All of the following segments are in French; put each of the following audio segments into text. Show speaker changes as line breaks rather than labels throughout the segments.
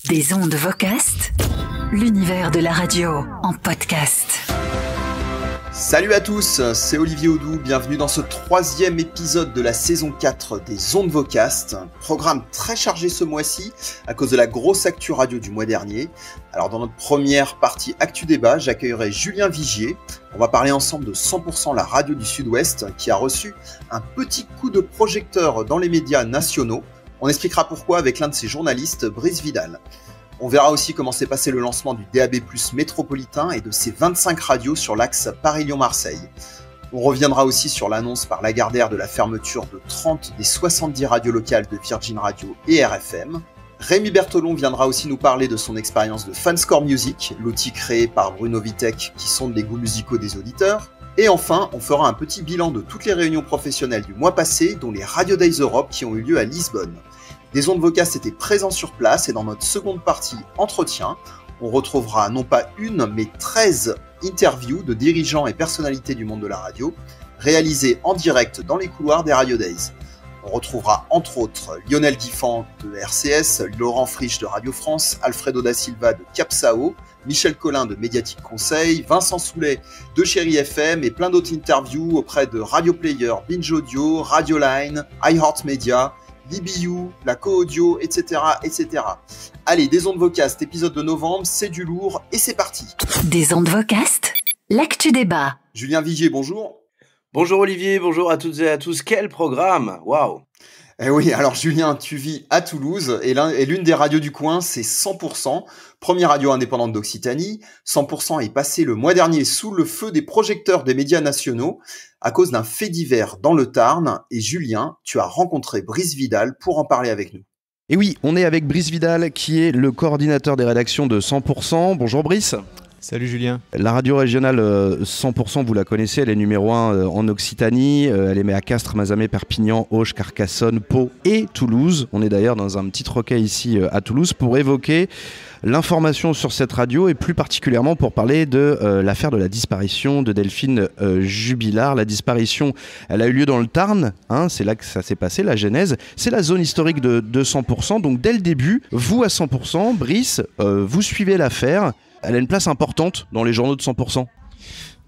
Des ondes Vocast, l'univers de la radio en podcast.
Salut à tous, c'est Olivier Audou, bienvenue dans ce 3e épisode de la saison 4 des ondes Vocast. Programme très chargé ce mois-ci à cause de la grosse actu radio du mois dernier. Alors dans notre première partie Actu Débat, j'accueillerai Julien Vigier. On va parler ensemble de 100% la radio du Sud-Ouest qui a reçu un petit coup de projecteur dans les médias nationaux. On expliquera pourquoi avec l'un de ses journalistes, Brice Vidal. On verra aussi comment s'est passé le lancement du DAB+ métropolitain et de ses 25 radios sur l'axe Paris-Lyon-Marseille. On reviendra aussi sur l'annonce par Lagardère de la fermeture de 30 des 70 radios locales de Virgin Radio et RFM. Rémi Bertolon viendra aussi nous parler de son expérience de Fanscore Music, l'outil créé par Bruno Vitek qui sonde les goûts musicaux des auditeurs. Et enfin, on fera un petit bilan de toutes les réunions professionnelles du mois passé, dont les Radio Days Europe qui ont eu lieu à Lisbonne. Des ondes Vocast étaient présents sur place et dans notre seconde partie entretien, on retrouvera non pas une, mais 13 interviews de dirigeants et personnalités du monde de la radio, réalisées en direct dans les couloirs des Radio Days. On retrouvera entre autres Lionel Guiffant de RCS, Laurent Frisch de Radio France, Alfredo da Silva de Capsao, Michel Collin de Médiatique Conseil, Vincent Soulet de Chéri FM et plein d'autres interviews auprès de Radio Player, Binge Audio, Radio Line, iHeartMedia, VBU, la Co-Audio, etc., etc. Allez, des ondes Vocast, épisode de novembre, c'est du lourd et c'est parti.
Des ondes Vocast, l'actu débat.
Julien Vigier, bonjour.
Bonjour Olivier, bonjour à toutes et à tous. Quel programme! Waouh!
Eh oui, alors Julien, tu vis à Toulouse et l'une des radios du coin, c'est 100%, première radio indépendante d'Occitanie. 100% est passé le mois dernier sous le feu des projecteurs des médias nationaux à cause d'un fait divers dans le Tarn. Et Julien, tu as rencontré Brice Vidal pour en parler avec nous.
Et oui, on est avec Brice Vidal qui est le coordinateur des rédactions de 100%. Bonjour Brice.
Salut Julien.
La radio régionale 100%, vous la connaissez, elle est numéro 1 en Occitanie. Elle émet à Castres, Mazamet, Perpignan, Auch, Carcassonne, Pau et Toulouse. On est d'ailleurs dans un petit troquet ici à Toulouse pour évoquer l'information sur cette radio et plus particulièrement pour parler de l'affaire de la disparition de Delphine Jubilard. La disparition, elle a eu lieu dans le Tarn, hein, c'est là que ça s'est passé, la genèse. C'est la zone historique de 100%. Donc dès le début, vous à 100%, Brice, vous suivez l'affaire. Elle a une place importante dans les journaux de 100%.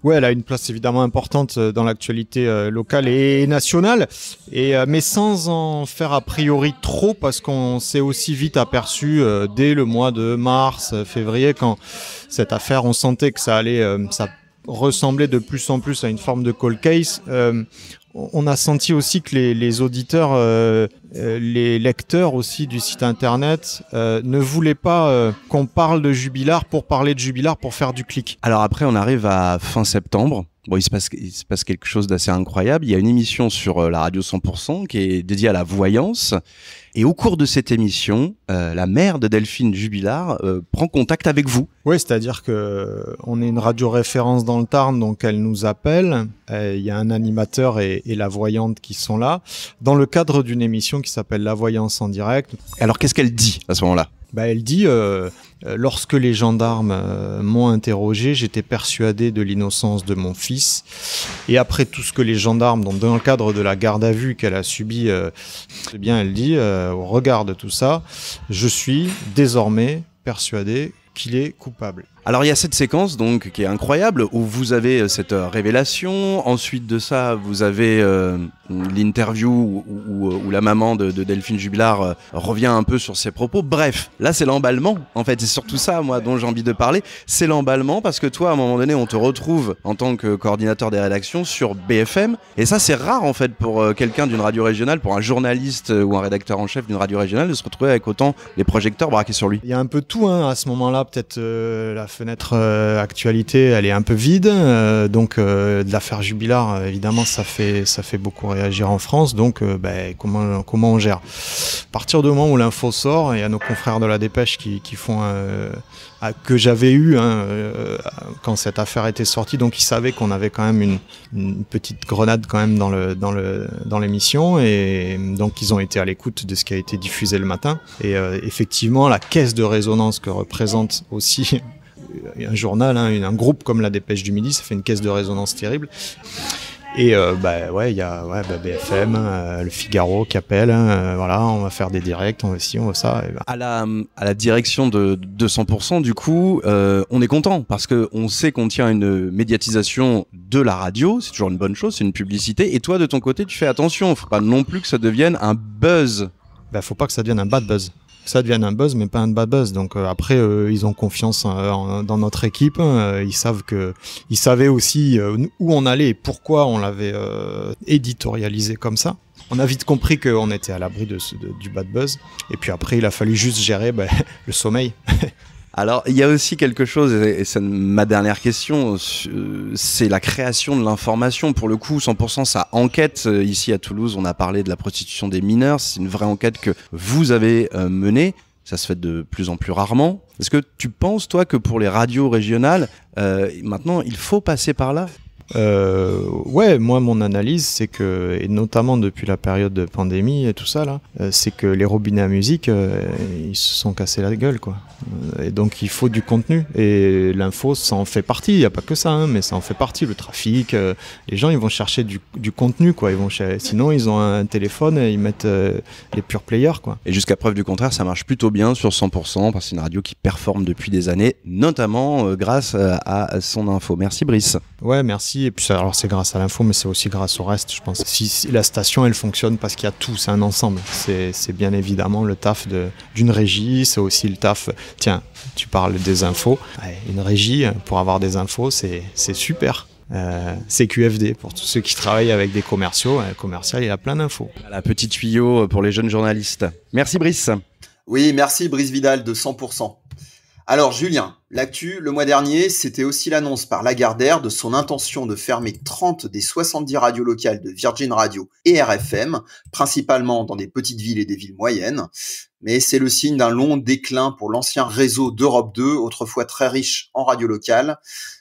Ouais, elle a une place évidemment importante dans l'actualité locale et nationale, mais sans en faire a priori trop, parce qu'on s'est aussi vite aperçu dès le mois de mars, février, quand cette affaire, on sentait que ça ressemblait de plus en plus à une forme de cold case. On a senti aussi que les auditeurs, les lecteurs aussi du site internet ne voulaient pas qu'on parle de Jubilard pour parler de Jubilard, pour faire du clic.
Alors après, on arrive à fin septembre. Bon, il se passe quelque chose d'assez incroyable. Il y a une émission sur la radio 100% qui est dédiée à la voyance. Et au cours de cette émission, la mère de Delphine Jubilard prend contact avec vous.
Oui, c'est-à-dire que on est une radio référence dans le Tarn, donc elle nous appelle. Il y a un animateur et la voyante qui sont là, dans le cadre d'une émission qui s'appelle La Voyance en direct.
Alors qu'est-ce qu'elle dit à ce moment-là ?
Elle dit lorsque les gendarmes m'ont interrogé, j'étais persuadé de l'innocence de mon fils. Et après tout ce que les gendarmes, donc dans le cadre de la garde à vue qu'elle a subie, eh bien elle dit au regard de tout ça, je suis désormais persuadé qu'il est coupable.
Alors il y a cette séquence donc qui est incroyable où vous avez cette révélation. Ensuite de ça, vous avez l'interview où la maman de Delphine Jubilard revient un peu sur ses propos. Bref, là c'est l'emballement. En fait, c'est surtout ça, moi, dont j'ai envie de parler. C'est l'emballement parce que toi, à un moment donné, on te retrouve en tant que coordinateur des rédactions sur BFM. Et ça, c'est rare en fait pour quelqu'un d'une radio régionale, pour un journaliste ou un rédacteur en chef d'une radio régionale, de se retrouver avec autant les projecteurs braqués sur lui.
Il y a un peu tout à ce moment-là. Peut-être la fenêtre actualité, elle est un peu vide. Donc de l'affaire Jubilard, évidemment, ça fait beaucoup réagir en France. Donc comment on gère? À partir du moment où l'info sort, il y a nos confrères de la Dépêche qui font que j'avais eu quand cette affaire était sortie, donc ils savaient qu'on avait quand même une petite grenade quand même dans l'émission, et donc ils ont été à l'écoute de ce qui a été diffusé le matin. Et effectivement, la caisse de résonance que représente aussi un journal, un groupe comme la Dépêche du Midi, ça fait une caisse de résonance terrible. Et il y a BFM, le Figaro qui appelle, voilà, on va faire des directs, on va ci, on va ça. Et
À la direction de 200%, du coup, on est content parce que on sait qu'on tient une médiatisation de la radio, c'est toujours une bonne chose, c'est une publicité. Et toi, de ton côté, tu fais attention, faut pas non plus que ça devienne un buzz.
faut pas que ça devienne un bad buzz. Ça devienne un buzz, mais pas un bad buzz. Donc après, ils ont confiance dans notre équipe. Ils savaient aussi où on allait et pourquoi on l'avait éditorialisé comme ça. On a vite compris qu'on était à l'abri du bad buzz. Et puis après, il a fallu juste gérer le sommeil.
Alors, il y a aussi quelque chose, et c'est ma dernière question, c'est la création de l'information. Pour le coup, 100%, ça enquête. Ici à Toulouse, on a parlé de la prostitution des mineurs. C'est une vraie enquête que vous avez menée. Ça se fait de plus en plus rarement. Est-ce que tu penses, toi, que pour les radios régionales, maintenant, il faut passer par là ?
Moi mon analyse c'est que, et notamment depuis la période de pandémie et tout ça là, c'est que les robinets à musique ils se sont cassés la gueule quoi. Et donc il faut du contenu et l'info ça en fait partie, il n'y a pas que ça mais ça en fait partie, le trafic, les gens ils vont chercher du contenu quoi, sinon ils ont un téléphone et ils mettent les pure players quoi.
Et jusqu'à preuve du contraire ça marche plutôt bien sur 100% parce que c'est une radio qui performe depuis des années, notamment grâce à son info. Merci Brice.
Ouais merci. Et puis alors c'est grâce à l'info mais c'est aussi grâce au reste je pense. Si la station elle fonctionne parce qu'il y a tout, c'est un ensemble. C'est bien évidemment le taf d'une régie, c'est aussi le taf, tiens tu parles des infos, une régie pour avoir des infos c'est super. C'est QFD pour tous ceux qui travaillent avec des commerciaux, un commercial il a plein d'infos.
La petite tuyau pour les jeunes journalistes. Merci Brice.
Oui, merci Brice Vidal de 100%. Alors Julien, l'actu, le mois dernier, c'était aussi l'annonce par Lagardère de son intention de fermer 30 des 70 radios locales de Virgin Radio et RFM, principalement dans des petites villes et des villes moyennes. Mais c'est le signe d'un long déclin pour l'ancien réseau d'Europe 2, autrefois très riche en radio locale.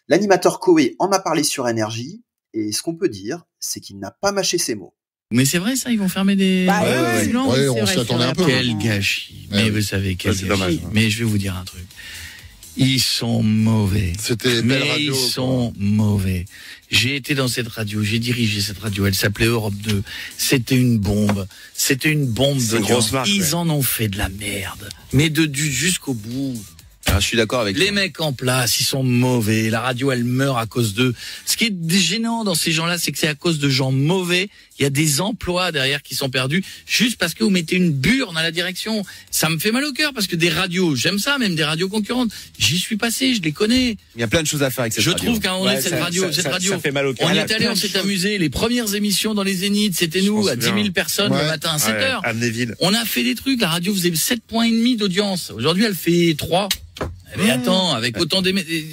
L'animateur Coé en a parlé sur Énergie, et ce qu'on peut dire, c'est qu'il n'a pas mâché ses mots.
Mais c'est vrai ça, ils vont fermer des...
on s'y attendait un peu.
Quel gâchis. Mais vous savez, quel gâchis. Dommage. Mais je vais vous dire un truc. Ils sont mauvais. Ils sont mauvais. J'ai été dans cette radio, j'ai dirigé cette radio, elle s'appelait Europe 2. C'était une bombe de grosse marque. Ils en ont fait de la merde. Mais jusqu'au bout.
Ah, je suis d'accord avec
les mecs en place, ils sont mauvais. La radio, elle meurt à cause d'eux. Ce qui est gênant dans ces gens-là, c'est que c'est à cause de gens mauvais. Il y a des emplois derrière qui sont perdus juste parce que vous mettez une burne à la direction. Ça me fait mal au cœur parce que des radios, j'aime ça, même des radios concurrentes. J'y suis passé, je les connais.
Il y a plein de choses à faire avec cette radio.
Je trouve qu'à un moment donné, cette radio,
ça fait mal au cœur.
On y est allé, on s'est amusé. Les premières émissions dans les Zéniths, c'était nous, à 10 000 personnes le matin à 7 heures.
Amnéville.
On a fait des trucs. La radio faisait 7,5 points d'audience. Aujourd'hui, elle fait 3. Mais attends, avec autant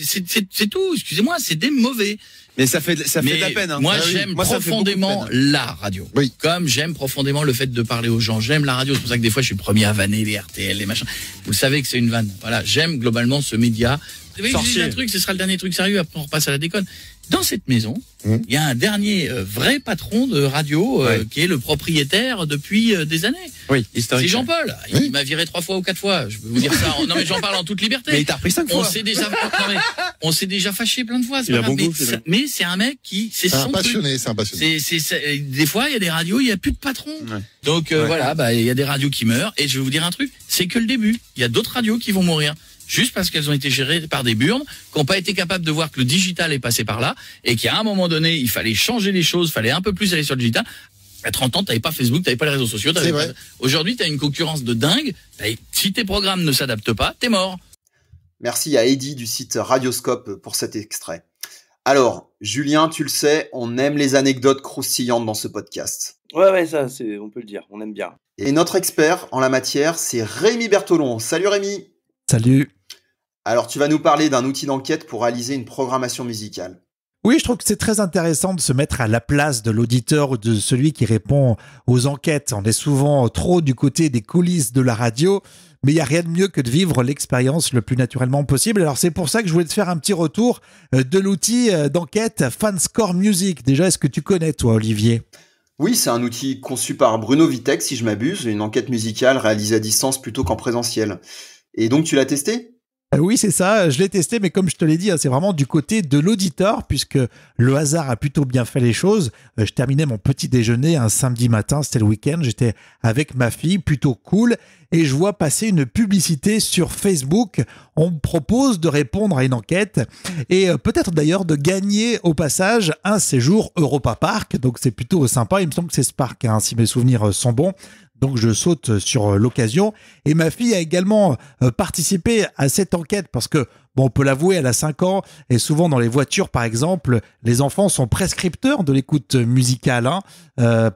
c'est tout, excusez-moi, c'est des mauvais.
Mais ça fait de la peine. Hein.
Moi, j'aime profondément la radio. Oui. Comme j'aime profondément le fait de parler aux gens. J'aime la radio. C'est pour ça que des fois, je suis le premier à vanner les RTL, les machins. Vous le savez que c'est une vanne. Voilà. J'aime globalement ce média. Vous savez, je dis un truc, ce sera le dernier truc sérieux. Après, on repasse à la déconne. Dans cette maison, il y a un dernier vrai patron de radio qui est le propriétaire depuis des années.
Oui,
c'est Jean-Paul. Il m'a viré 3 fois ou 4 fois. Je peux vous dire ça. Non mais j'en parle en toute liberté.
Mais il t'a repris 5 fois.
On s'est déjà fâché plein de fois. Mais c'est un mec qui
c'est un passionné.
Des fois, il y a des radios, il n'y a plus de patron. Ouais. Donc voilà, il y a des radios qui meurent. Et je vais vous dire un truc, c'est que le début. Il y a d'autres radios qui vont mourir. Juste parce qu'elles ont été gérées par des burnes, qui n'ont pas été capables de voir que le digital est passé par là, et qu'à un moment donné, il fallait changer les choses, il fallait un peu plus aller sur le digital. À 30 ans, t'avais pas Facebook, t'avais pas les réseaux sociaux. Aujourd'hui, t'as une concurrence de dingue. Si tes programmes ne s'adaptent pas, t'es mort.
Merci à Eddy du site Radioscope pour cet extrait. Alors, Julien, tu le sais, on aime les anecdotes croustillantes dans ce podcast.
Ouais, ça, on peut le dire, on aime bien.
Et notre expert en la matière, c'est Rémi Bertolon. Salut Rémi.
Salut.
Alors, tu vas nous parler d'un outil d'enquête pour réaliser une programmation musicale.
Oui, je trouve que c'est très intéressant de se mettre à la place de l'auditeur ou de celui qui répond aux enquêtes. On est souvent trop du côté des coulisses de la radio, mais il n'y a rien de mieux que de vivre l'expérience le plus naturellement possible. Alors, c'est pour ça que je voulais te faire un petit retour de l'outil d'enquête Fanscore Music. Déjà, est-ce que tu connais, toi, Olivier ?
Oui, c'est un outil conçu par Bruno Vitek, si je m'abuse, une enquête musicale réalisée à distance plutôt qu'en présentiel. Et donc, tu l'as testé ?
Oui, c'est ça, je l'ai testé, mais comme je te l'ai dit, c'est vraiment du côté de l'auditeur, puisque le hasard a plutôt bien fait les choses. Je terminais mon petit déjeuner un samedi matin, c'était le week-end, j'étais avec ma fille, plutôt cool, et je vois passer une publicité sur Facebook. On me propose de répondre à une enquête, et peut-être d'ailleurs de gagner au passage un séjour Europa Park, donc c'est plutôt sympa, il me semble que c'est Spark, si mes souvenirs sont bons. Donc je saute sur l'occasion et ma fille a également participé à cette enquête parce que, bon, on peut l'avouer, elle a 5 ans et souvent dans les voitures par exemple, les enfants sont prescripteurs de l'écoute musicale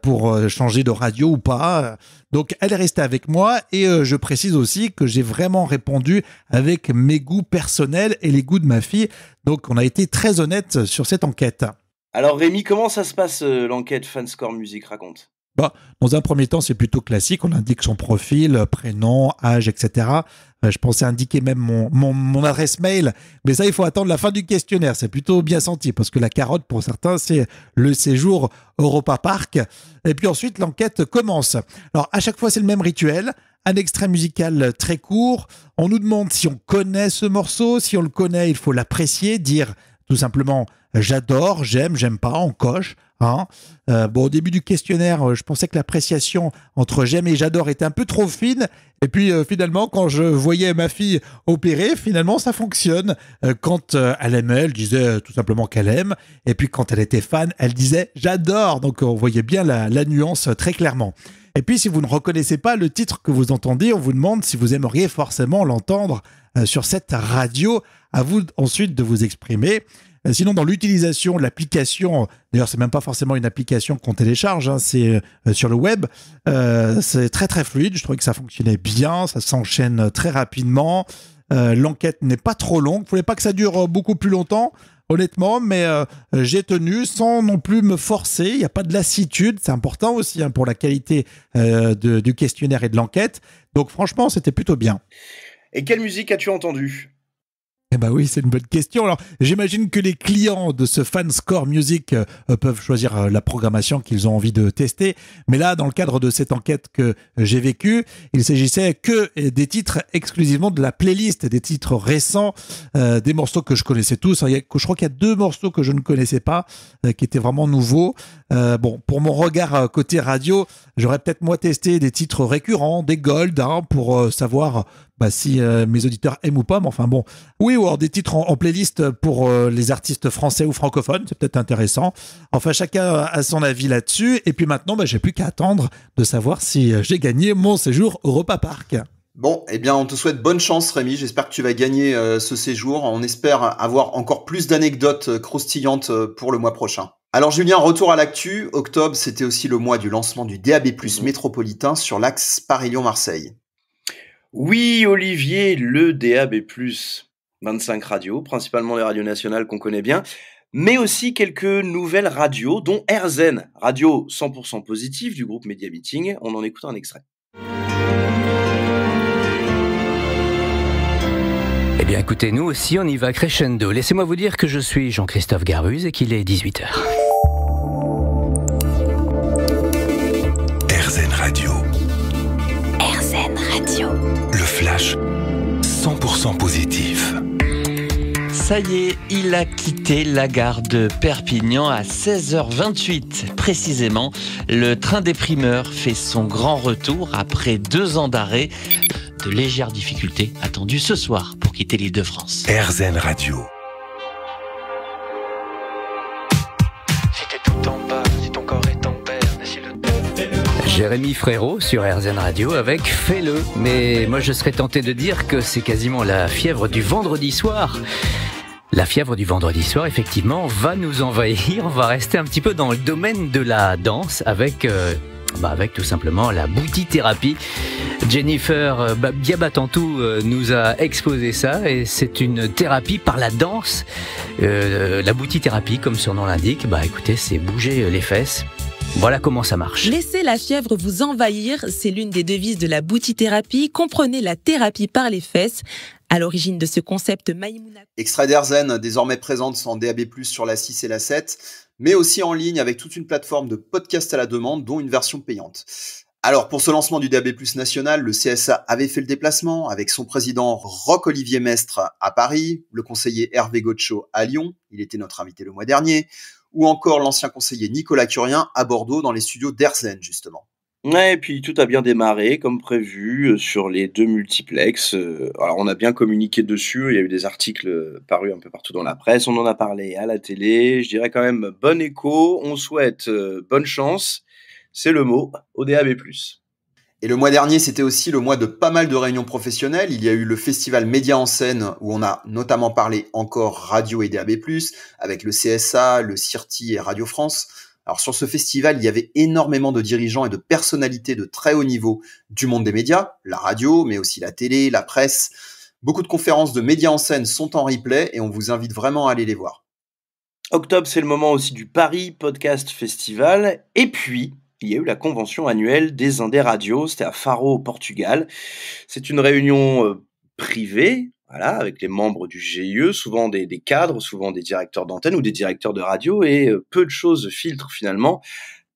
pour changer de radio ou pas. Donc elle est restée avec moi et je précise aussi que j'ai vraiment répondu avec mes goûts personnels et les goûts de ma fille. Donc on a été très honnête sur cette enquête.
Alors Rémi, comment ça se passe l'enquête Fanscore Music, raconte?
Dans un premier temps, c'est plutôt classique. On indique son profil, prénom, âge, etc. Je pensais indiquer même mon adresse mail. Mais ça, il faut attendre la fin du questionnaire. C'est plutôt bien senti parce que la carotte, pour certains, c'est le séjour Europa Park. Et puis ensuite, l'enquête commence. Alors, à chaque fois, c'est le même rituel. Un extrait musical très court. On nous demande si on connaît ce morceau. Si on le connaît, il faut l'apprécier, dire tout simplement « j'adore »,« j'aime »,« j'aime pas », on coche. Au début du questionnaire, je pensais que l'appréciation entre j'aime et j'adore était un peu trop fine. Et puis finalement, quand je voyais ma fille opérer, finalement, ça fonctionne. Quand elle aimait, elle disait tout simplement qu'elle aime. Et puis quand elle était fan, elle disait j'adore. Donc on voyait bien la nuance très clairement. Et puis si vous ne reconnaissez pas le titre que vous entendez, on vous demande si vous aimeriez forcément l'entendre sur cette radio. À vous ensuite de vous exprimer. Sinon, dans l'utilisation de l'application, d'ailleurs, c'est même pas forcément une application qu'on télécharge, c'est sur le web, c'est très très fluide. Je trouvais que ça fonctionnait bien, ça s'enchaîne très rapidement. L'enquête n'est pas trop longue, il ne fallait pas que ça dure beaucoup plus longtemps, honnêtement, mais j'ai tenu sans non plus me forcer. Il n'y a pas de lassitude, c'est important aussi pour la qualité du questionnaire et de l'enquête. Donc franchement, c'était plutôt bien.
Et quelle musique as-tu entendue ?
Eh ben oui, c'est une bonne question. Alors, j'imagine que les clients de ce Fanscore Music peuvent choisir la programmation qu'ils ont envie de tester. Mais là, dans le cadre de cette enquête que j'ai vécue, il s'agissait que des titres exclusivement de la playlist, des titres récents, des morceaux que je connaissais tous. Je crois qu'il y a 2 morceaux que je ne connaissais pas, qui étaient vraiment nouveaux. Pour mon regard côté radio, j'aurais peut-être moi testé des titres récurrents, des gold, pour savoir si mes auditeurs aiment ou pas, mais enfin bon. Oui, ou alors des titres en playlist pour les artistes français ou francophones, c'est peut-être intéressant. Enfin, chacun a son avis là-dessus. Et puis maintenant, j'ai plus qu'à attendre de savoir si j'ai gagné mon séjour Europa Park.
Bon, eh bien, on te souhaite bonne chance, Rémi. J'espère que tu vas gagner ce séjour. On espère avoir encore plus d'anecdotes croustillantes pour le mois prochain. Alors Julien, retour à l'actu. Octobre, c'était aussi le mois du lancement du DAB+ métropolitain sur l'axe Paris-Lyon-Marseille.
Oui, Olivier, le DAB+, 25 radios, principalement les radios nationales qu'on connaît bien, mais aussi quelques nouvelles radios, dont RZN, radio 100% positive du groupe Media Meeting. On en écoute un extrait.
Eh bien écoutez, nous aussi on y va crescendo. Laissez-moi vous dire que je suis Jean-Christophe Garbuz et qu'il est 18h.
RZN Radio.
RZN Radio.
Le flash 100% positif.
Ça y est, il a quitté la gare de Perpignan à 16h28. Précisément, le train des primeurs fait son grand retour après 2 ans d'arrêt. De légères difficultés attendues ce soir pour quitter l'Île-de-France.
RZN Radio.
Si t'es tout en bas, si ton corps est en paire, Jérémy Frérot sur RZN Radio avec Fais-le. Mais moi je serais tenté de dire que c'est quasiment la fièvre du vendredi soir. La fièvre du vendredi soir, effectivement, va nous envahir. On va rester un petit peu dans le domaine de la danse avec tout simplement la bouti-thérapie. Jennifer Diabatantou nous a exposé ça et c'est une thérapie par la danse. La bouti-thérapie, comme son nom l'indique, écoutez, c'est bouger les fesses. Voilà comment ça marche.
Laissez la fièvre vous envahir, c'est l'une des devises de la bouti-thérapie. Comprenez la thérapie par les fesses. À l'origine de ce concept, Maïmouna.
Extrait d'RZN, désormais présente en DAB+, sur la 6 et la 7, mais aussi en ligne avec toute une plateforme de podcast à la demande, dont une version payante. Alors, pour ce lancement du DAB+ national, le CSA avait fait le déplacement avec son président Roch-Olivier Mestre à Paris, le conseiller Hervé Gotcho à Lyon, il était notre invité le mois dernier, ou encore l'ancien conseiller Nicolas Curien à Bordeaux dans les studios d'Airzen, justement.
Ouais, et puis tout a bien démarré comme prévu sur les 2 multiplex. Alors on a bien communiqué dessus, il y a eu des articles parus un peu partout dans la presse, on en a parlé à la télé. Je dirais quand même bon écho, on souhaite bonne chance, c'est le mot, au DAB+.
Et le mois dernier, c'était aussi le mois de pas mal de réunions professionnelles. Il y a eu le festival Média en scène où on a notamment parlé encore radio et DAB+, avec le CSA, le CIRTI et Radio France. Alors sur ce festival, il y avait énormément de dirigeants et de personnalités de très haut niveau du monde des médias, la radio, mais aussi la télé, la presse. Beaucoup de conférences de Média en scène sont en replay et on vous invite vraiment à aller les voir.
Octobre, c'est le moment aussi du Paris Podcast Festival. Et puis, il y a eu la convention annuelle des Indés Radios, c'était à Faro au Portugal. C'est une réunion privée, voilà, avec les membres du GIE, souvent des cadres, souvent des directeurs d'antenne ou des directeurs de radio, et peu de choses filtrent finalement,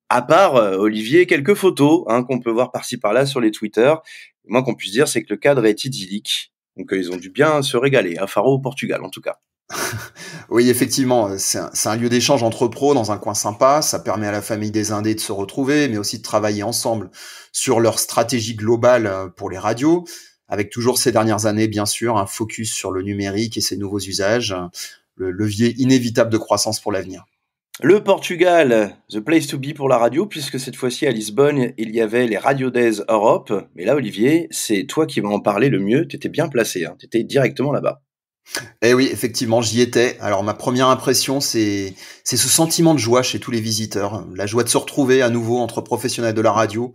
à part, Olivier, quelques photos qu'on peut voir par-ci par-là sur les Twitter. Le moins qu'on puisse dire, c'est que le cadre est idyllique. Donc ils ont dû bien se régaler, à Faro au Portugal en tout cas.
Oui, effectivement, c'est un lieu d'échange entre pros dans un coin sympa. Ça permet à la famille des Indés de se retrouver, mais aussi de travailler ensemble sur leur stratégie globale pour les radios, avec toujours ces dernières années, bien sûr, un focus sur le numérique et ses nouveaux usages, le levier inévitable de croissance pour l'avenir.
Le Portugal, the place to be pour la radio, puisque cette fois-ci à Lisbonne, il y avait les Radio Days Europe. Mais là, Olivier, c'est toi qui vas en parler le mieux. Tu étais bien placé, tu étais directement là-bas.
Eh oui, effectivement, j'y étais. Alors ma première impression, c'est ce sentiment de joie chez tous les visiteurs, la joie de se retrouver à nouveau entre professionnels de la radio,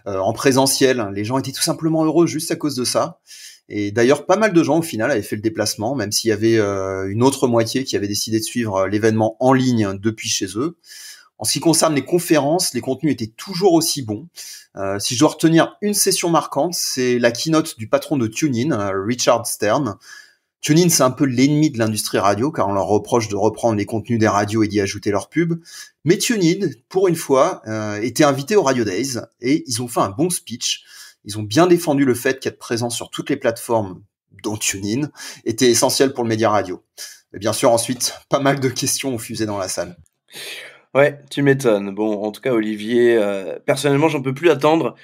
en présentiel. Les gens étaient tout simplement heureux juste à cause de ça. Et d'ailleurs, pas mal de gens au final avaient fait le déplacement, même s'il y avait une autre moitié qui avait décidé de suivre l'événement en ligne depuis chez eux. En ce qui concerne les conférences, les contenus étaient toujours aussi bons. Si je dois retenir une session marquante, c'est la keynote du patron de TuneIn, Richard Stern. TuneIn, c'est un peu l'ennemi de l'industrie radio, car on leur reproche de reprendre les contenus des radios et d'y ajouter leurs pubs. Mais TuneIn, pour une fois, était invité au Radio Days, et ils ont fait un bon speech. Ils ont bien défendu le fait qu'être présent sur toutes les plateformes, dont TuneIn, était essentiel pour le média radio. Et bien sûr, ensuite, pas mal de questions ont fusé dans la salle.
Ouais, tu m'étonnes. Bon, en tout cas, Olivier, personnellement, j'en peux plus attendre.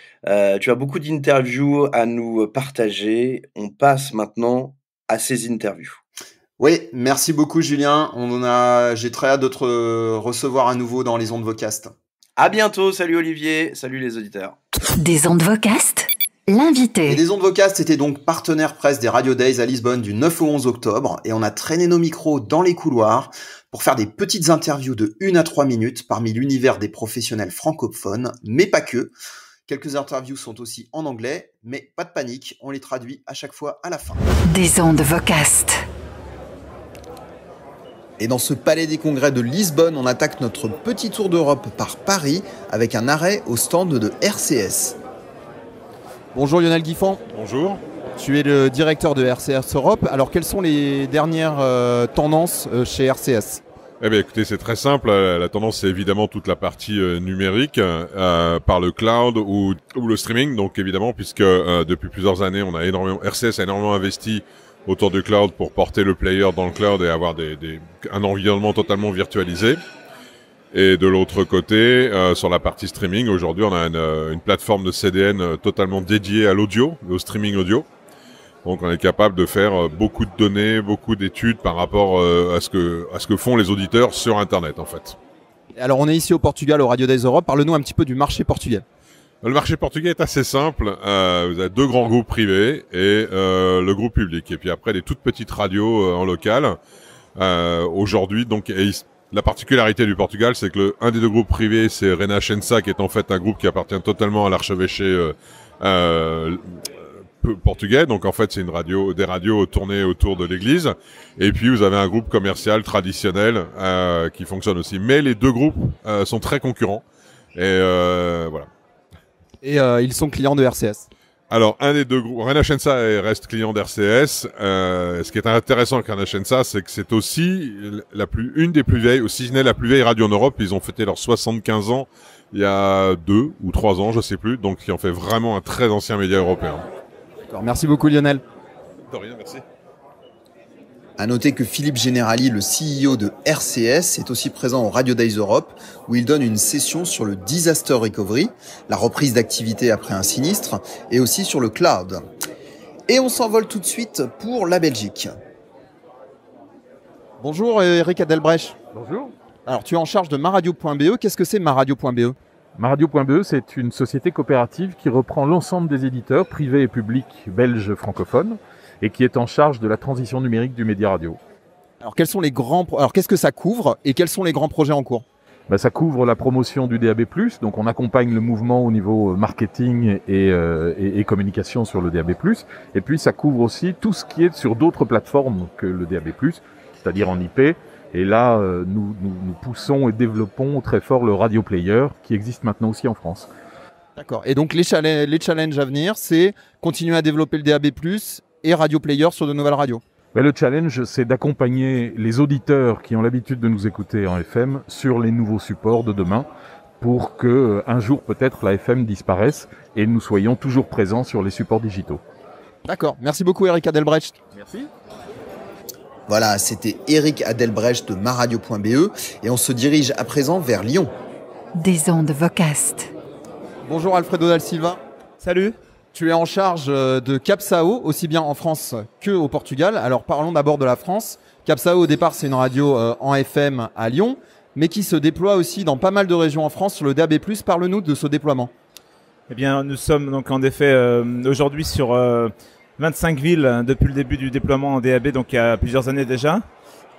Tu as beaucoup d'interviews à nous partager. On passe maintenant à ces interviews.
Oui, merci beaucoup Julien. J'ai très hâte de te recevoir à nouveau dans les ondes Vocast.
À bientôt, salut Olivier, salut les auditeurs.
Des ondes Vocast, l'invité.
Et des ondes Vocast était donc partenaire presse des Radio Days à Lisbonne du 9 au 11 octobre et on a traîné nos micros dans les couloirs pour faire des petites interviews de 1 à 3 minutes parmi l'univers des professionnels francophones, mais pas que. Quelques interviews sont aussi en anglais, mais pas de panique, on les traduit à chaque fois à la fin.
Des ondes Vocast.
Et dans ce palais des congrès de Lisbonne, on attaque notre petit tour d'Europe par Paris avec un arrêt au stand de RCS.
Bonjour Lionel Guiffan.
Bonjour.
Tu es le directeur de RCS Europe. Alors quelles sont les dernières tendances chez RCS ?
Eh bien, écoutez, c'est très simple. La tendance, c'est évidemment toute la partie numérique par le cloud ou le streaming. Donc, évidemment, puisque depuis plusieurs années, RCS a énormément investi autour du cloud pour porter le player dans le cloud et avoir un environnement totalement virtualisé. Et de l'autre côté, sur la partie streaming, aujourd'hui, on a une plateforme de CDN totalement dédiée à l'audio, au streaming audio. Donc on est capable de faire beaucoup de données, beaucoup d'études par rapport à ce que font les auditeurs sur Internet en fait.
Alors on est ici au Portugal, au Radio Days Europe. Parle-nous un petit peu du marché portugais.
Le marché portugais est assez simple. Vous avez 2 grands groupes privés et le groupe public. Et puis après des toutes petites radios en local. Aujourd'hui, donc la particularité du Portugal, c'est que un des 2 groupes privés, c'est Renascença, qui est en fait un groupe qui appartient totalement à l'archevêché portugais, donc en fait c'est des radios tournées autour de l'église, et puis vous avez un groupe commercial traditionnel qui fonctionne aussi, mais les 2 groupes sont très concurrents, et voilà.
Et ils sont clients de RCS.
Alors, un des deux groupes, Reina Shensa reste client d'RCS. Ce qui est intéressant avec Reina Shensa, c'est que c'est aussi une des plus vieilles, si ce n'est la plus vieille radio en Europe. Ils ont fêté leurs 75 ans il y a 2 ou 3 ans, je sais plus. Donc, qui en fait vraiment un très ancien média européen.
D'accord, merci beaucoup Lionel.
De rien, merci.
À noter que Philippe Generali, le CEO de RCS, est aussi présent au Radio Days Europe, où il donne une session sur le disaster recovery, la reprise d'activité après un sinistre, et aussi sur le cloud. Et on s'envole tout de suite pour la Belgique.
Bonjour Eric Adelbrecht.
Bonjour.
Alors tu es en charge de maradio.be. Qu'est-ce que c'est maradio.be ?
Maradio.be, c'est une société coopérative qui reprend l'ensemble des éditeurs privés et publics belges francophones et qui est en charge de la transition numérique du média radio.
Alors qu'est-ce que ça couvre et quels sont les grands projets en cours ?
Ça couvre la promotion du DAB+, donc on accompagne le mouvement au niveau marketing et communication sur le DAB+, et puis ça couvre aussi tout ce qui est sur d'autres plateformes que le DAB+, c'est-à-dire en IP, et là nous poussons et développons très fort le Radio Player qui existe maintenant aussi en France.
D'accord, et donc les challenges à venir, c'est continuer à développer le DAB+, et Radio Player sur de nouvelles radios.
Le challenge, c'est d'accompagner les auditeurs qui ont l'habitude de nous écouter en FM sur les nouveaux supports de demain pour que un jour peut-être la FM disparaisse et nous soyons toujours présents sur les supports digitaux.
D'accord, merci beaucoup Eric Adelbrecht.
Merci.
Voilà, c'était Eric Adelbrecht de maradio.be et on se dirige à présent vers Lyon.
Des ondes Vocast.
Bonjour Alfredo Dal Silva.
Salut.
Tu es en charge de Capsao, aussi bien en France qu'au Portugal. Alors parlons d'abord de la France. Capsao au départ c'est une radio en FM à Lyon, mais qui se déploie aussi dans pas mal de régions en France sur le DAB+. Parle-nous de ce déploiement.
Eh bien nous sommes donc en effet aujourd'hui sur 25 villes depuis le début du déploiement en DAB, donc il y a plusieurs années déjà.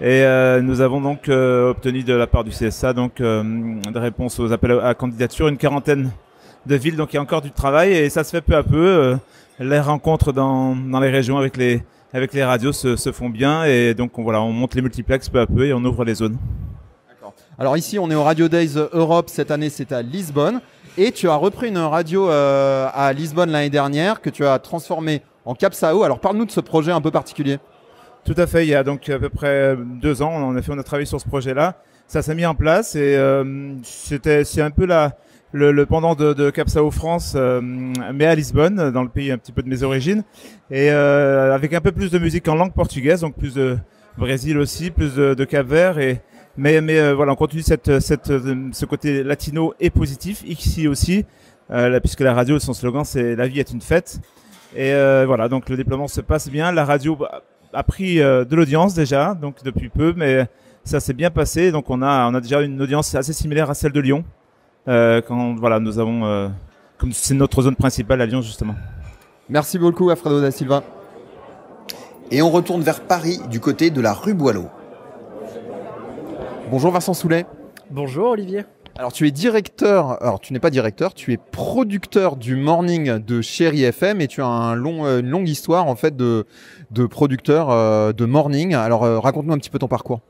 Et nous avons donc obtenu de la part du CSA donc des réponses aux appels à candidature, une quarantaine de villes, donc il y a encore du travail et ça se fait peu à peu. Les rencontres dans les régions avec les radios se font bien et donc on monte les multiplex peu à peu et on ouvre les zones.
D'accord. Alors ici on est au Radio Days Europe, cette année c'est à Lisbonne et tu as repris une radio à Lisbonne l'année dernière que tu as transformée en Capsao. Alors parle-nous de ce projet un peu particulier.
Tout à fait, il y a donc à peu près 2 ans, en effet on a travaillé sur ce projet-là. Ça s'est mis en place et c'est un peu le pendant de Capsao France, mais à Lisbonne, dans le pays un petit peu de mes origines, et avec un peu plus de musique en langue portugaise, donc plus de Brésil aussi, plus de Cap-Vert, mais voilà, on continue ce côté latino et positif ici aussi, puisque la radio, son slogan, c'est la vie est une fête, et voilà, donc le déploiement se passe bien, la radio a pris de l'audience déjà, donc depuis peu, mais ça s'est bien passé, donc on a déjà une audience assez similaire à celle de Lyon. Nous avons, comme c'est notre zone principale à Lyon justement.
Merci beaucoup Alfredo da Silva.
Et on retourne vers Paris du côté de la rue Boileau.
Bonjour Vincent Soulet.
Bonjour Olivier.
Alors tu n'es pas directeur, tu es producteur du morning de Chéri FM et tu as une longue histoire en fait de producteur de morning. Alors raconte-nous un petit peu ton parcours.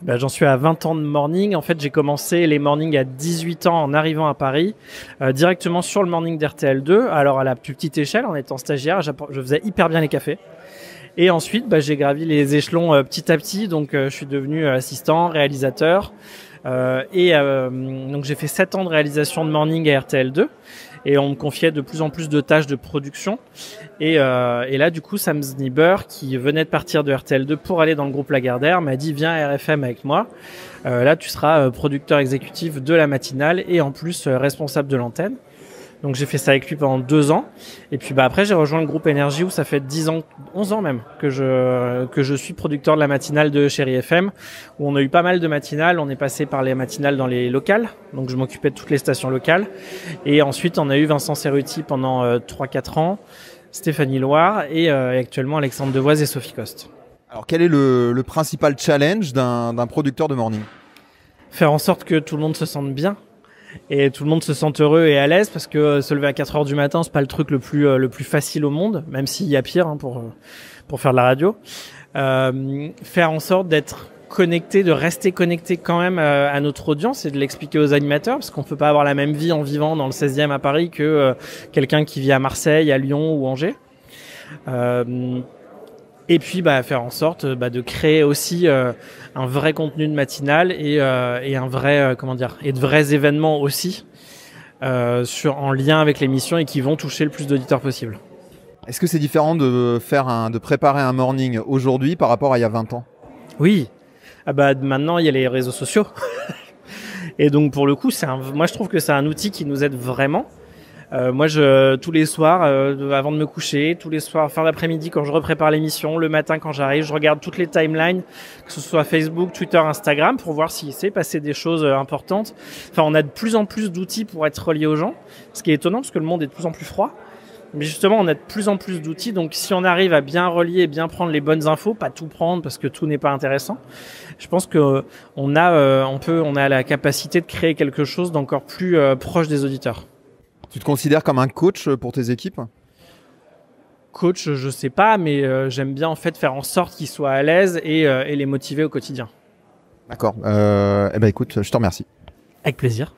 J'en suis à 20 ans de morning. En fait, j'ai commencé les mornings à 18 ans en arrivant à Paris, directement sur le morning d'RTL2. Alors à la plus petite échelle, en étant stagiaire, je faisais hyper bien les cafés. Et ensuite, j'ai gravi les échelons petit à petit. Donc je suis devenu assistant, réalisateur. Donc j'ai fait 7 ans de réalisation de morning à RTL2. Et on me confiait de plus en plus de tâches de production. Et là, du coup, Sam Zniber, qui venait de partir de RTL2 pour aller dans le groupe Lagardère, m'a dit « Viens à RFM avec moi. Là, tu seras producteur exécutif de la matinale et en plus responsable de l'antenne. » Donc j'ai fait ça avec lui pendant 2 ans. Et puis après, j'ai rejoint le groupe Énergie où ça fait 10 ans, 11 ans même, que je suis producteur de la matinale de Chéri FM, où on a eu pas mal de matinales. On est passé par les matinales dans les locales. Donc je m'occupais de toutes les stations locales. Et ensuite, on a eu Vincent Cerruti pendant 3-4 ans, Stéphanie Loire et actuellement Alexandre Devoise et Sophie Coste.
Alors quel est le principal challenge d'un producteur de morning ?
Faire en sorte que tout le monde se sente bien. Et tout le monde se sent heureux et à l'aise parce que se lever à 4 heures du matin, c'est pas le truc le plus facile au monde, même s'il y a pire pour faire de la radio. Faire en sorte d'être connecter, de rester connecté quand même à notre audience et de l'expliquer aux animateurs, parce qu'on peut pas avoir la même vie en vivant dans le 16e à Paris que quelqu'un qui vit à Marseille, à Lyon ou Angers. Et puis faire en sorte de créer aussi un vrai contenu de matinale et un vrai et de vrais événements aussi en lien avec l'émission et qui vont toucher le plus d'auditeurs possible.
Est-ce que c'est différent de préparer un morning aujourd'hui par rapport à il y a 20 ans?
Oui. Maintenant, il y a les réseaux sociaux. Et donc, pour le coup, moi, je trouve que c'est un outil qui nous aide vraiment. Moi, tous les soirs, avant de me coucher, tous les soirs, fin d'après-midi, quand je reprépare l'émission, le matin, quand j'arrive, je regarde toutes les timelines, que ce soit Facebook, Twitter, Instagram, pour voir s'il s'est passé des choses importantes. Enfin, on a de plus en plus d'outils pour être reliés aux gens. Ce qui est étonnant, parce que le monde est de plus en plus froid. Mais justement, on a de plus en plus d'outils. Donc, si on arrive à bien relier et bien prendre les bonnes infos, pas tout prendre parce que tout n'est pas intéressant, je pense que on a la capacité de créer quelque chose d'encore plus proche des auditeurs.
Tu te considères comme un coach pour tes équipes?
Coach, je sais pas, mais j'aime bien en fait faire en sorte qu'ils soient à l'aise et les motiver au quotidien.
D'accord. Écoute, je te remercie.
Avec plaisir.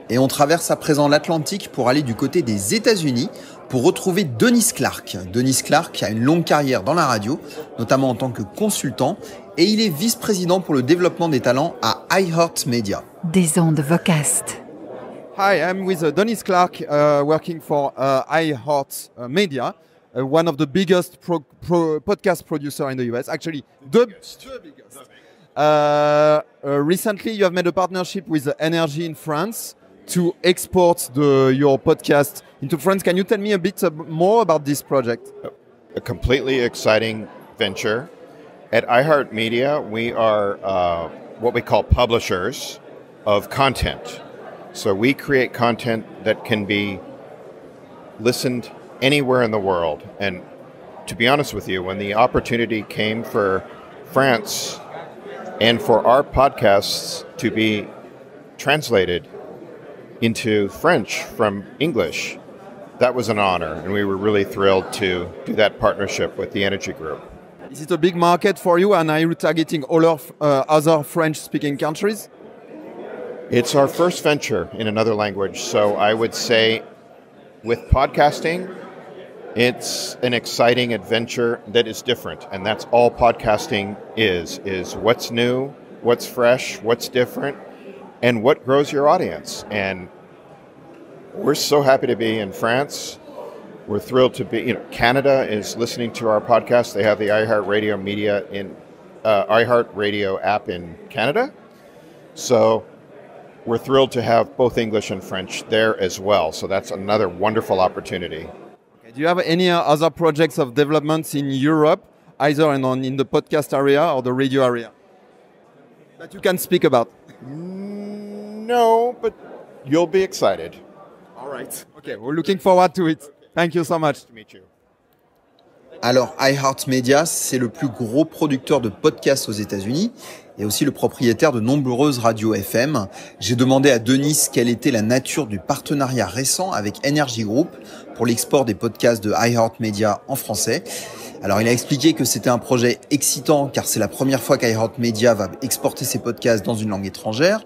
Et on traverse à présent l'Atlantique pour aller du côté des États-Unis pour retrouver Denis Clark. Denis Clark a une longue carrière dans la radio, notamment en tant que consultant, et il est vice-président pour le développement des talents à iHeartMedia.
Des ondes Vocast.
Hi, I'm with Denis Clark, working for iHeartMedia, one of the biggest podcast producer in the US. Actually, the biggest. Recently, you have made a partnership with Energy in France to export your podcast into France. Can you tell me a bit more about this project?
A completely exciting venture. At iHeartMedia, we are what we call publishers of content. So we create content that can be listened anywhere in the world. And to be honest with you, when the opportunity came for France and for our podcasts to be translated into French from English, that was an honor, and we were really thrilled to do that partnership with the Energy Group.
Is it a big market for you, and are you targeting all of other French-speaking countries?
It's our first venture in another language, so I would say with podcasting, it's an exciting adventure that is different, and that's all podcasting is what's new, what's fresh, what's different, and what grows your audience. And we're so happy to be in France. We're thrilled to be, Canada is listening to our podcast. They have the iHeartRadio app in Canada. So we're thrilled to have both English and French there as well. So that's another wonderful opportunity.
Do you have any other projects of developments in Europe, either in the podcast area or the radio area, that you can speak about?
No, but you'll be excited.
All right. Okay, we're looking forward to it. Thank you so much.
Nice to meet you.
Alors, iHeartMedia, c'est le plus gros producteur de podcasts aux États-Unis et aussi le propriétaire de nombreuses radios FM. J'ai demandé à Denis quelle était la nature du partenariat récent avec Energy Group pour l'export des podcasts de iHeartMedia en français. Alors, il a expliqué que c'était un projet excitant car c'est la première fois qu'iHeartMedia va exporter ses podcasts dans une langue étrangère.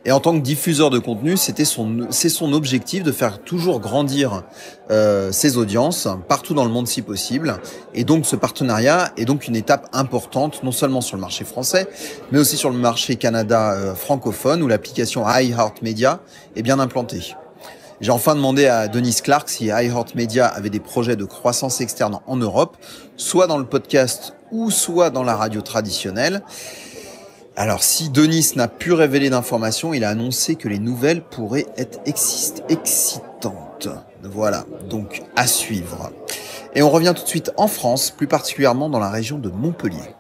Et en tant que diffuseur de contenu, c'est son objectif de faire toujours grandir ses audiences partout dans le monde si possible. Et donc ce partenariat est donc une étape importante, non seulement sur le marché français, mais aussi sur le marché Canada francophone où l'application iHeartMedia est bien implantée. J'ai enfin demandé à Denis Clark si iHeartMedia avait des projets de croissance externe en Europe, soit dans le podcast ou soit dans la radio traditionnelle. Alors, si Denis n'a pu révéler d'informations, il a annoncé que les nouvelles pourraient être excitantes. Voilà, donc à suivre. Et on revient tout de suite en France, plus particulièrement dans la région de Montpellier.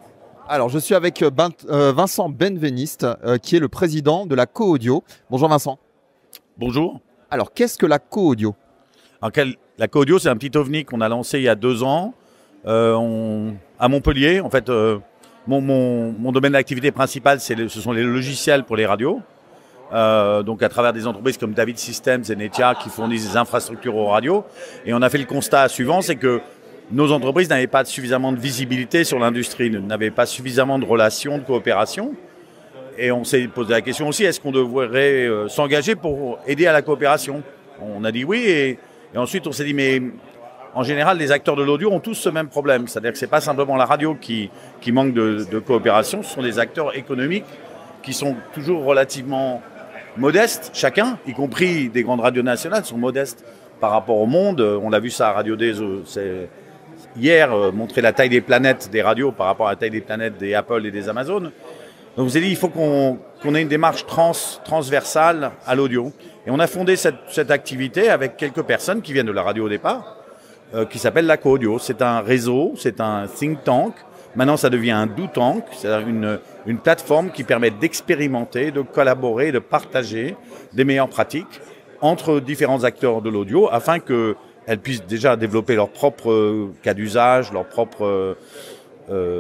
Alors, je suis avec Vincent Benveniste, qui est le président de la Co-Audio. Bonjour Vincent.
Bonjour.
Alors, qu'est-ce que la Co-Audio ?
La Co-Audio, c'est un petit ovni qu'on a lancé il y a 2 ans à Montpellier. En fait, mon domaine d'activité principal, ce sont les logiciels pour les radios. Donc à travers des entreprises comme David Systems et Netia qui fournissent des infrastructures aux radios. Et on a fait le constat suivant, c'est que nos entreprises n'avaient pas suffisamment de visibilité sur l'industrie, n'avaient pas suffisamment de relations, de coopération. Et on s'est posé la question aussi, est-ce qu'on devrait s'engager pour aider à la coopération? On a dit oui, et ensuite on s'est dit, mais en général, les acteurs de l'audio ont tous ce même problème. C'est-à-dire que ce n'est pas simplement la radio qui manque de coopération, ce sont des acteurs économiques qui sont toujours relativement modestes, chacun, y compris des grandes radios nationales, sont modestes par rapport au monde. On l'a vu ça à Radio Days hier, montrer la taille des planètes des radios par rapport à la taille des planètes des Apple et des Amazon. Donc on s'est dit, il faut qu'on ait une démarche transversale à l'audio. Et on a fondé cette activité avec quelques personnes qui viennent de la radio au départ, qui s'appelle la Co-Audio. C'est un réseau, c'est un think tank. Maintenant, ça devient un do tank, c'est-à-dire une plateforme qui permet d'expérimenter, de collaborer, de partager des meilleures pratiques entre différents acteurs de l'audio afin qu'elles puissent déjà développer leur propre cas d'usage, leur propre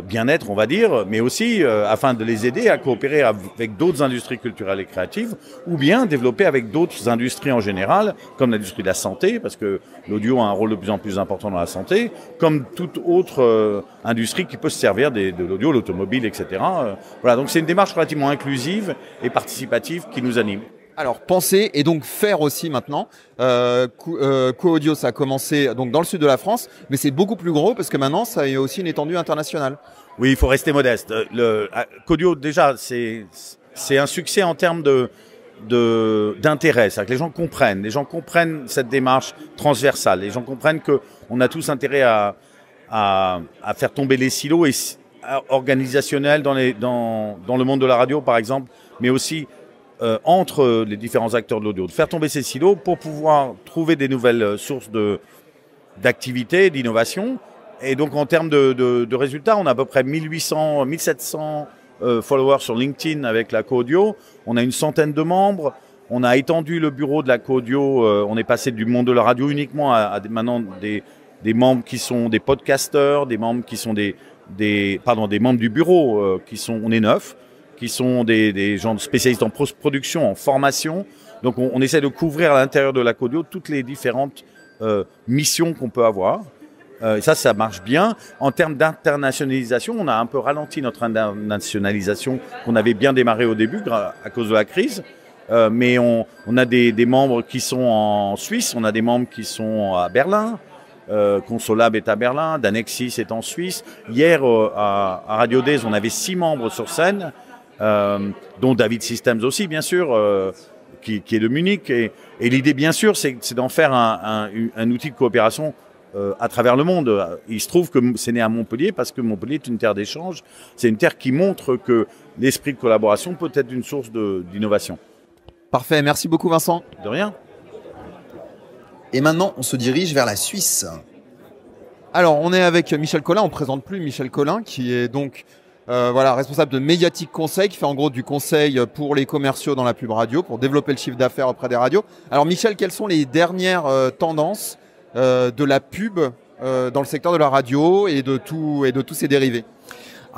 bien-être, on va dire, mais aussi afin de les aider à coopérer avec d'autres industries culturelles et créatives, ou bien développer avec d'autres industries en général, comme l'industrie de la santé, parce que l'audio a un rôle de plus en plus important dans la santé, comme toute autre industrie qui peut se servir de l'audio, l'automobile, etc. Voilà, donc c'est une démarche relativement inclusive et participative qui nous anime.
Alors, penser et donc faire aussi maintenant. Co-Audio, ça a commencé donc dans le sud de la France, mais c'est beaucoup plus gros parce que maintenant, ça a aussi une étendue internationale.
Oui, il faut rester modeste. Co-Audio, déjà, c'est un succès en termes d'intérêt. C'est-à-dire que les gens comprennent cette démarche transversale. Les gens comprennent qu'on a tous intérêt à faire tomber les silos organisationnels dans le monde de la radio, par exemple, mais aussi entre les différents acteurs de l'audio, de faire tomber ces silos pour pouvoir trouver des nouvelles sources d'activité, d'innovation. Et donc en termes de résultats, on a à peu près 1800, 1700 followers sur LinkedIn avec la Co-Audio. On a une centaine de membres. On a étendu le bureau de la Co-Audio. On est passé du monde de la radio uniquement à maintenant des membres qui sont des podcasteurs, des membres qui sont des membres du bureau on est 9. Qui sont des gens spécialistes en post-production, en formation. Donc on essaie de couvrir à l'intérieur de la Co-Audio toutes les différentes missions qu'on peut avoir. Et ça marche bien. En termes d'internationalisation, on a un peu ralenti notre internationalisation qu'on avait bien démarré au début à cause de la crise. Mais on a des membres qui sont en Suisse, on a des membres qui sont à Berlin. Consolab est à Berlin, Danexis est en Suisse. Hier, à Radio Days, on avait 6 membres sur scène. Dont David Systems aussi, bien sûr, qui est de Munich. Et l'idée, bien sûr, c'est d'en faire un outil de coopération à travers le monde. Il se trouve que c'est né à Montpellier parce que Montpellier est une terre d'échange. C'est une terre qui montre que l'esprit de collaboration peut être une source d'innovation.
Parfait, merci beaucoup Vincent.
De rien.
Et maintenant, on se dirige vers la Suisse.
Alors, on est avec Michel Collin. On ne présente plus Michel Collin, qui est donc responsable de Médiatique Conseil, qui fait en gros du conseil pour les commerciaux dans la pub radio, pour développer le chiffre d'affaires auprès des radios. Alors Michel, quelles sont les dernières tendances de la pub dans le secteur de la radio et de tous ses dérivés?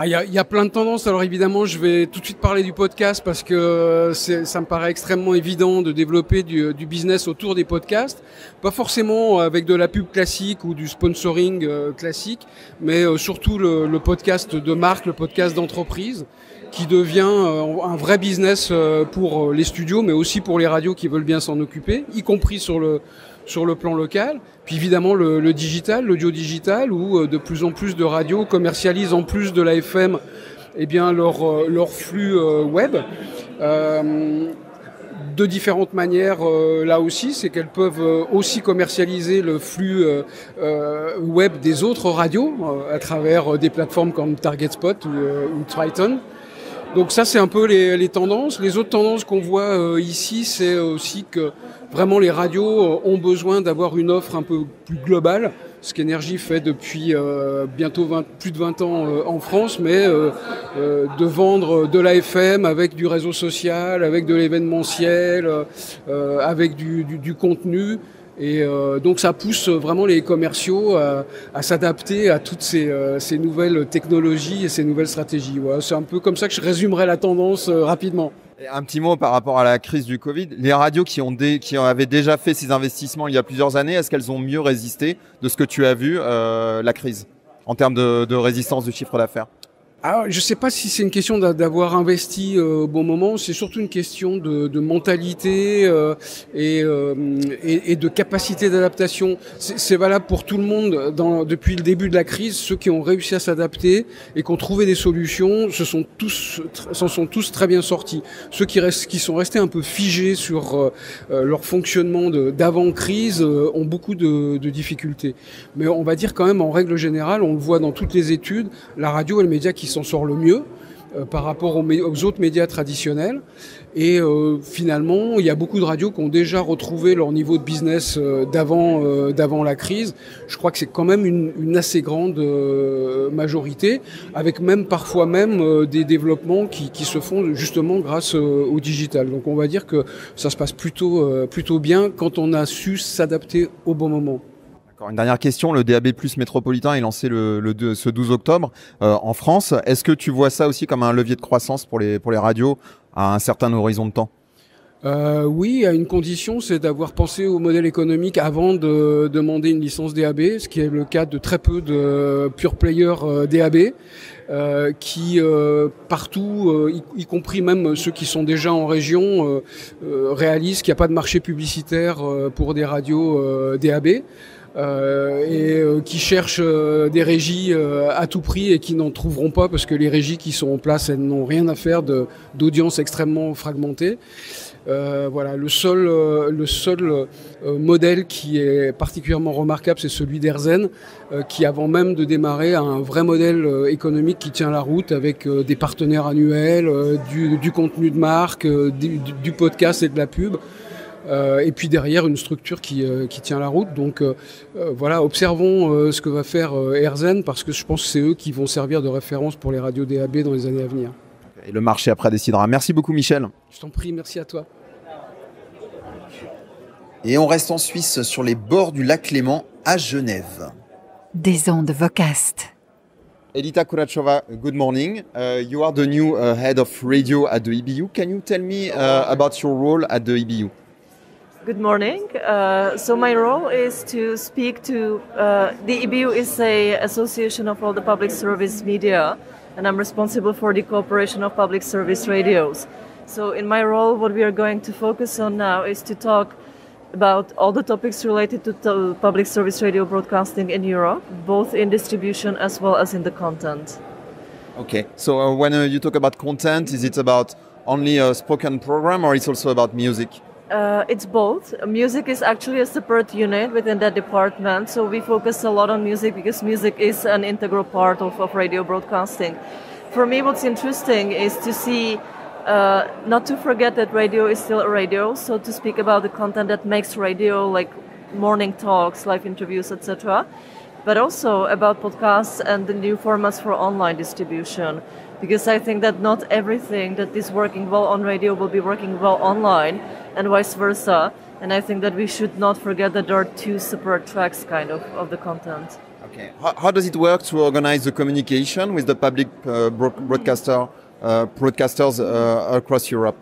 Il y a plein de tendances. Alors évidemment, je vais tout de suite parler du podcast parce que ça me paraît extrêmement évident de développer du business autour des podcasts. Pas forcément avec de la pub classique ou du sponsoring classique, mais surtout le podcast de marque, le podcast d'entreprise, qui devient un vrai business pour les studios, mais aussi pour les radios qui veulent bien s'en occuper, y compris sur le plan local. Puis évidemment le digital, l'audio digital, où de plus en plus de radios commercialisent en plus de la FM leur flux web. De différentes manières là aussi, c'est qu'elles peuvent aussi commercialiser le flux web des autres radios à travers des plateformes comme Target Spot ou Triton. Donc ça, c'est un peu les tendances. Les autres tendances qu'on voit ici, c'est aussi que vraiment les radios ont besoin d'avoir une offre un peu plus globale, ce qu'Énergie fait depuis bientôt plus de 20 ans en France, mais de vendre de la FM avec du réseau social, avec de l'événementiel, avec du contenu. Et donc ça pousse vraiment les commerciaux à s'adapter à toutes ces nouvelles technologies et ces nouvelles stratégies. Voilà, c'est un peu comme ça que je résumerai la tendance rapidement.
Et un petit mot par rapport à la crise du Covid. Les radios qui avaient déjà fait ces investissements il y a plusieurs années, est-ce qu'elles ont mieux résisté de ce que tu as vu, la crise, en termes de résistance du chiffre d'affaires?
Alors, je ne sais pas si c'est une question d'avoir investi au bon moment, c'est surtout une question de mentalité et de capacité d'adaptation. C'est valable pour tout le monde depuis le début de la crise. Ceux qui ont réussi à s'adapter et qui ont trouvé des solutions s'en sont tous très bien sortis. Ceux qui sont restés un peu figés sur leur fonctionnement d'avant-crise ont beaucoup de difficultés. Mais on va dire quand même, en règle générale, on le voit dans toutes les études, la radio est le média qui s'en sort le mieux par rapport aux autres médias traditionnels. Et finalement, il y a beaucoup de radios qui ont déjà retrouvé leur niveau de business d'avant la crise. Je crois que c'est quand même une assez grande majorité, avec même parfois des développements qui se font justement grâce au digital. Donc on va dire que ça se passe plutôt bien quand on a su s'adapter au bon moment.
Une dernière question, le DAB+ métropolitain est lancé ce 12 octobre en France. Est-ce que tu vois ça aussi comme un levier de croissance pour les radios à un certain horizon de temps?
Oui, à une condition, c'est d'avoir pensé au modèle économique avant de demander une licence DAB, ce qui est le cas de très peu de pure players DAB. Qui partout, y compris même ceux qui sont déjà en région, réalisent qu'il n'y a pas de marché publicitaire pour des radios DAB. Qui cherchent des régies à tout prix et qui n'en trouveront pas parce que les régies qui sont en place, elles n'ont rien à faire d'audience extrêmement fragmentée. Voilà, le seul modèle qui est particulièrement remarquable, c'est celui d'Airzen, qui avant même de démarrer a un vrai modèle économique qui tient la route avec des partenaires annuels, du contenu de marque, du podcast et de la pub. Et puis derrière une structure qui tient la route. Donc voilà, observons ce que va faire Airzen, parce que je pense que c'est eux qui vont servir de référence pour les radios DAB dans les années à venir.
Et le marché après décidera. Merci beaucoup Michel.
Je t'en prie, merci à toi.
Et on reste en Suisse, sur les bords du lac Léman, à Genève.
Des ondes Vocast.
Edita Kurachova, good morning. You are the new head of radio at the EBU. Can you tell me about your role at the EBU?
Good morning. So my role is to speak to the EBU is an association of all the public service media, and I'm responsible for the cooperation of public service radios. So in my role, what we are going to focus on now is to talk about all the topics related to public service radio broadcasting in Europe, both in distribution as well as in the content.
Okay. So when you talk about content, is it about only a spoken program, or it's also about music?
It's both. Music is actually a separate unit within that department, so we focus a lot on music because music is an integral part of radio broadcasting. For me, what's interesting is to see, not to forget that radio is still a radio, so to speak about the content that makes radio, like morning talks, live interviews, etc., but also about podcasts and the new formats for online distribution. Because I think that not everything that is working well on radio will be working well online, and vice versa. And I think that we should not forget that there are two separate tracks kind of the content.
Okay. How does it work to organize the communication with the public broadcasters across Europe?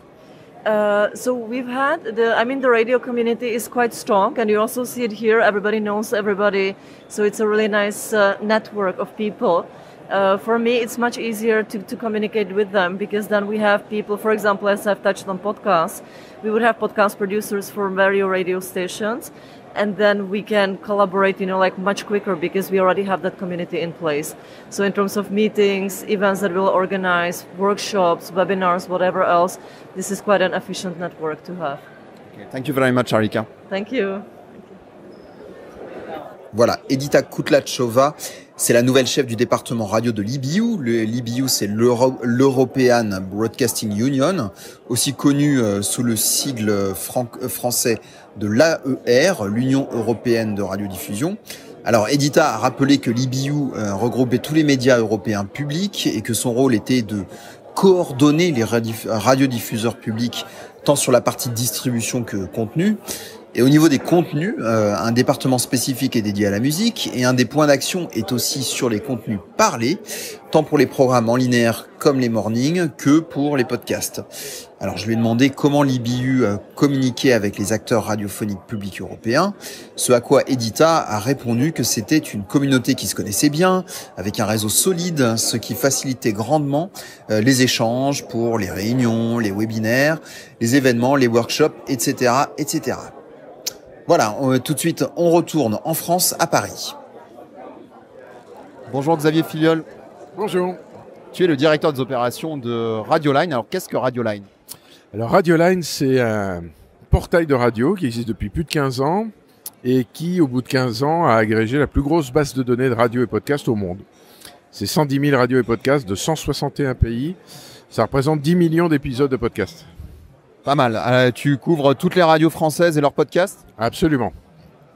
So we've had the radio community is quite strong, and you also see it here. Everybody knows everybody, so it's a really nice network of people. For me, it's much easier to communicate with them, because then we have people, for example, as I've touched on podcasts, we would have podcast producers for various radio stations, and then we can collaborate, much quicker because we already have that community in place. So in terms of meetings, events that we'll organize, workshops, webinars, whatever else, this is quite an efficient network to have.
Okay. Thank you very much, Arika.
Thank you.
Voilà, Edita Kutlachova, c'est la nouvelle chef du département radio de l'EBU. L'EBU, c'est l'European Broadcasting Union, aussi connu sous le sigle français de l'AER, l'Union Européenne de Radiodiffusion. Alors, Edita a rappelé que l'EBU regroupait tous les médias européens publics et que son rôle était de coordonner les radiodiffuseurs publics tant sur la partie distribution que contenu. Et au niveau des contenus, un département spécifique est dédié à la musique et un des points d'action est aussi sur les contenus parlés, tant pour les programmes en linéaire comme les mornings que pour les podcasts. Alors je lui ai demandé comment l'IBU communiquait avec les acteurs radiophoniques publics européens, ce à quoi Edita a répondu que c'était une communauté qui se connaissait bien, avec un réseau solide, ce qui facilitait grandement les échanges pour les réunions, les webinaires, les événements, les workshops, etc., etc. Voilà, tout de suite, on retourne en France, à Paris.
Bonjour Xavier Filiol.
Bonjour.
Tu es le directeur des opérations de Radioline. Alors, qu'est-ce que Radioline ?
Alors, Radioline, c'est un portail de radio qui existe depuis plus de 15 ans et qui, au bout de 15 ans, a agrégé la plus grosse base de données de radio et podcast au monde. C'est 110 000 radios et podcasts de 161 pays. Ça représente 10 millions d'épisodes de podcasts.
Pas mal. Tu couvres toutes les radios françaises et leurs podcasts ?
Absolument.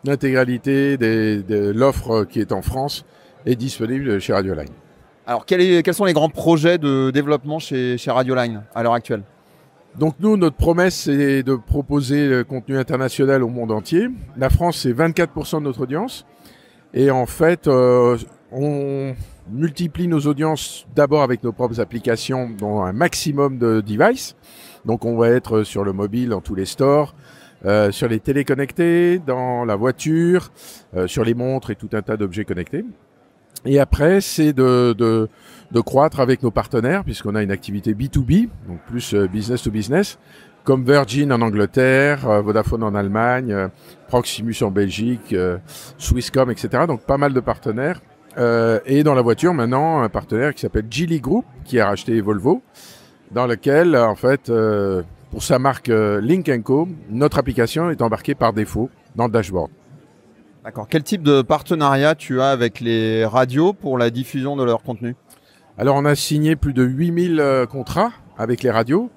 L'intégralité de l'offre qui est en France est disponible chez Radioline.
Alors, quels sont les grands projets de développement chez Radioline à l'heure actuelle ?
Donc nous, notre promesse, c'est de proposer le contenu international au monde entier. La France, c'est 24% de notre audience. Et en fait, on multiplie nos audiences d'abord avec nos propres applications dans un maximum de devices. Donc on va être sur le mobile, dans tous les stores, sur les téléconnectés, dans la voiture, sur les montres et tout un tas d'objets connectés. Et après, c'est de croître avec nos partenaires, puisqu'on a une activité B2B, donc plus business to business, comme Virgin en Angleterre, Vodafone en Allemagne, Proximus en Belgique, Swisscom, etc. Donc pas mal de partenaires. Et dans la voiture, maintenant, un partenaire qui s'appelle Geely Group, qui a racheté Volvo, dans lequel, en fait, pour sa marque Link & Co, notre application est embarquée par défaut dans le dashboard.
D'accord. Quel type de partenariat tu as avec les radios pour la diffusion de leur contenu ?
Alors, on a signé plus de 8000 contrats avec les radios.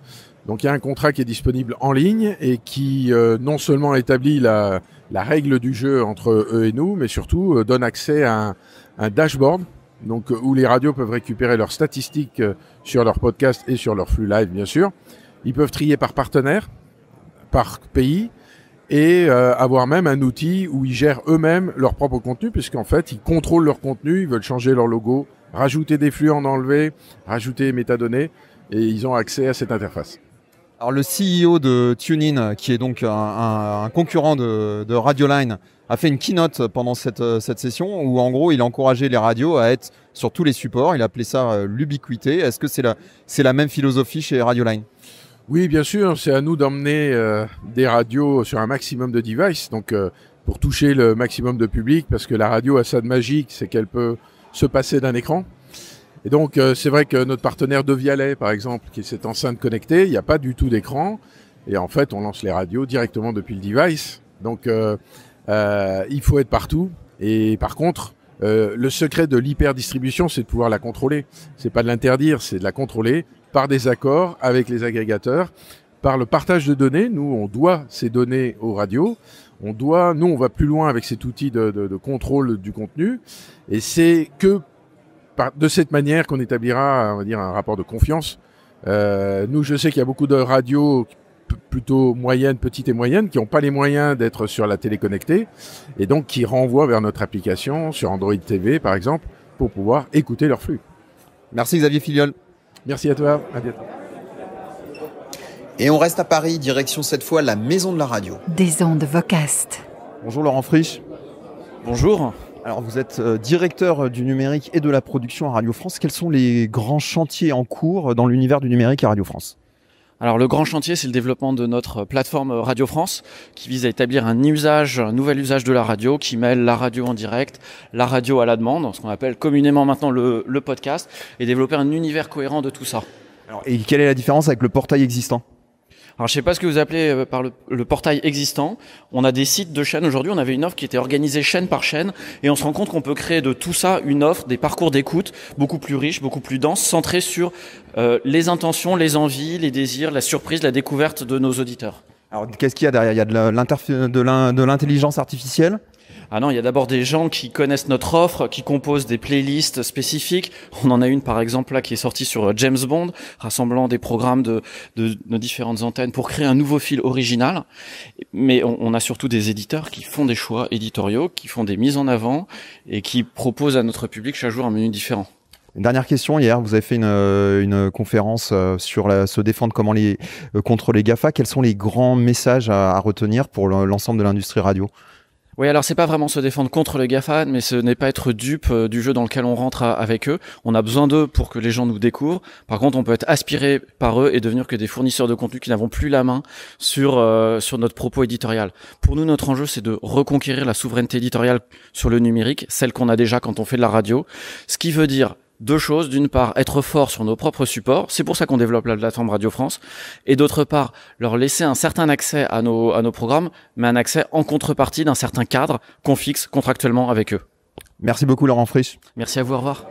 Donc, il y a un contrat qui est disponible en ligne et qui non seulement établit la règle du jeu entre eux et nous, mais surtout donne accès à un dashboard donc, où les radios peuvent récupérer leurs statistiques sur leurs podcasts et sur leur flux live, bien sûr. Ils peuvent trier par partenaire, par pays, et avoir même un outil où ils gèrent eux-mêmes leur propre contenu, puisqu'en fait, ils contrôlent leur contenu, ils veulent changer leur logo, rajouter des flux, en enlever, rajouter des métadonnées, et ils ont accès à cette interface.
Alors le CEO de TuneIn, qui est donc un concurrent de Radioline, a fait une keynote pendant cette session où en gros il a encouragé les radios à être sur tous les supports. Il a appelé ça l'ubiquité. Est-ce que c'est la même philosophie chez Radioline ?
Oui, bien sûr, c'est à nous d'emmener des radios sur un maximum de devices, donc pour toucher le maximum de public, parce que la radio a ça de magique, c'est qu'elle peut se passer d'un écran. Et donc, c'est vrai que notre partenaire de Vialet, par exemple, qui est cette enceinte connectée, il n'y a pas du tout d'écran. Et en fait, on lance les radios directement depuis le device. Donc, il faut être partout. Et par contre, le secret de l'hyperdistribution, c'est de pouvoir la contrôler. C'est pas de l'interdire, c'est de la contrôler par des accords avec les agrégateurs, par le partage de données. Nous, on doit ces données aux radios. Nous, on va plus loin avec cet outil de contrôle du contenu. Et c'est que de cette manière qu'on établira, on va dire, un rapport de confiance. Nous, je sais qu'il y a beaucoup de radios plutôt moyennes, petites et moyennes, qui n'ont pas les moyens d'être sur la télé connectée et donc qui renvoient vers notre application sur Android TV, par exemple, pour pouvoir écouter leur flux.
Merci Xavier Filiol.
Merci à toi, à bientôt.
Et on reste à Paris, direction cette fois la Maison de la Radio.
Des ondes Vocast.
Bonjour Laurent Frisch.
Bonjour.
Alors vous êtes directeur du numérique et de la production à Radio France. Quels sont les grands chantiers en cours dans l'univers du numérique à Radio France ?
Alors le grand chantier, c'est le développement de notre plateforme Radio France qui vise à établir un nouvel usage de la radio qui mêle la radio en direct, la radio à la demande, ce qu'on appelle communément maintenant le podcast, et développer un univers cohérent de tout ça.
Alors, et quelle est la différence avec le portail existant ?
Alors je sais pas ce que vous appelez par le portail existant. On a des sites de chaînes aujourd'hui, on avait une offre qui était organisée chaîne par chaîne et on se rend compte qu'on peut créer de tout ça une offre, des parcours d'écoute beaucoup plus riches, beaucoup plus denses, centrés sur les intentions, les envies, les désirs, la surprise, la découverte de nos auditeurs.
Alors qu'est-ce qu'il y a derrière ? Il y a de l'intelligence artificielle ?
Ah non, il y a d'abord des gens qui connaissent notre offre, qui composent des playlists spécifiques. On en a une par exemple là qui est sortie sur James Bond, rassemblant des programmes de nos différentes antennes pour créer un nouveau fil original. Mais on a surtout des éditeurs qui font des choix éditoriaux, qui font des mises en avant et qui proposent à notre public chaque jour un menu différent.
Une dernière question, hier vous avez fait une conférence sur se défendre contre les GAFA. Quels sont les grands messages à retenir pour l'ensemble de l'industrie radio ?
Oui, alors c'est pas vraiment se défendre contre les GAFA, mais ce n'est pas être dupe du jeu dans lequel on rentre avec eux. On a besoin d'eux pour que les gens nous découvrent. Par contre, on peut être aspiré par eux et devenir que des fournisseurs de contenu qui n'avons plus la main sur notre propos éditorial. Pour nous, notre enjeu, c'est de reconquérir la souveraineté éditoriale sur le numérique, celle qu'on a déjà quand on fait de la radio. Ce qui veut dire deux choses. D'une part, être fort sur nos propres supports. C'est pour ça qu'on développe la plateforme Radio France. Et d'autre part, leur laisser un certain accès à nos programmes, mais un accès en contrepartie d'un certain cadre qu'on fixe contractuellement avec eux.
Merci beaucoup Laurent Frisch.
Merci à vous, au revoir.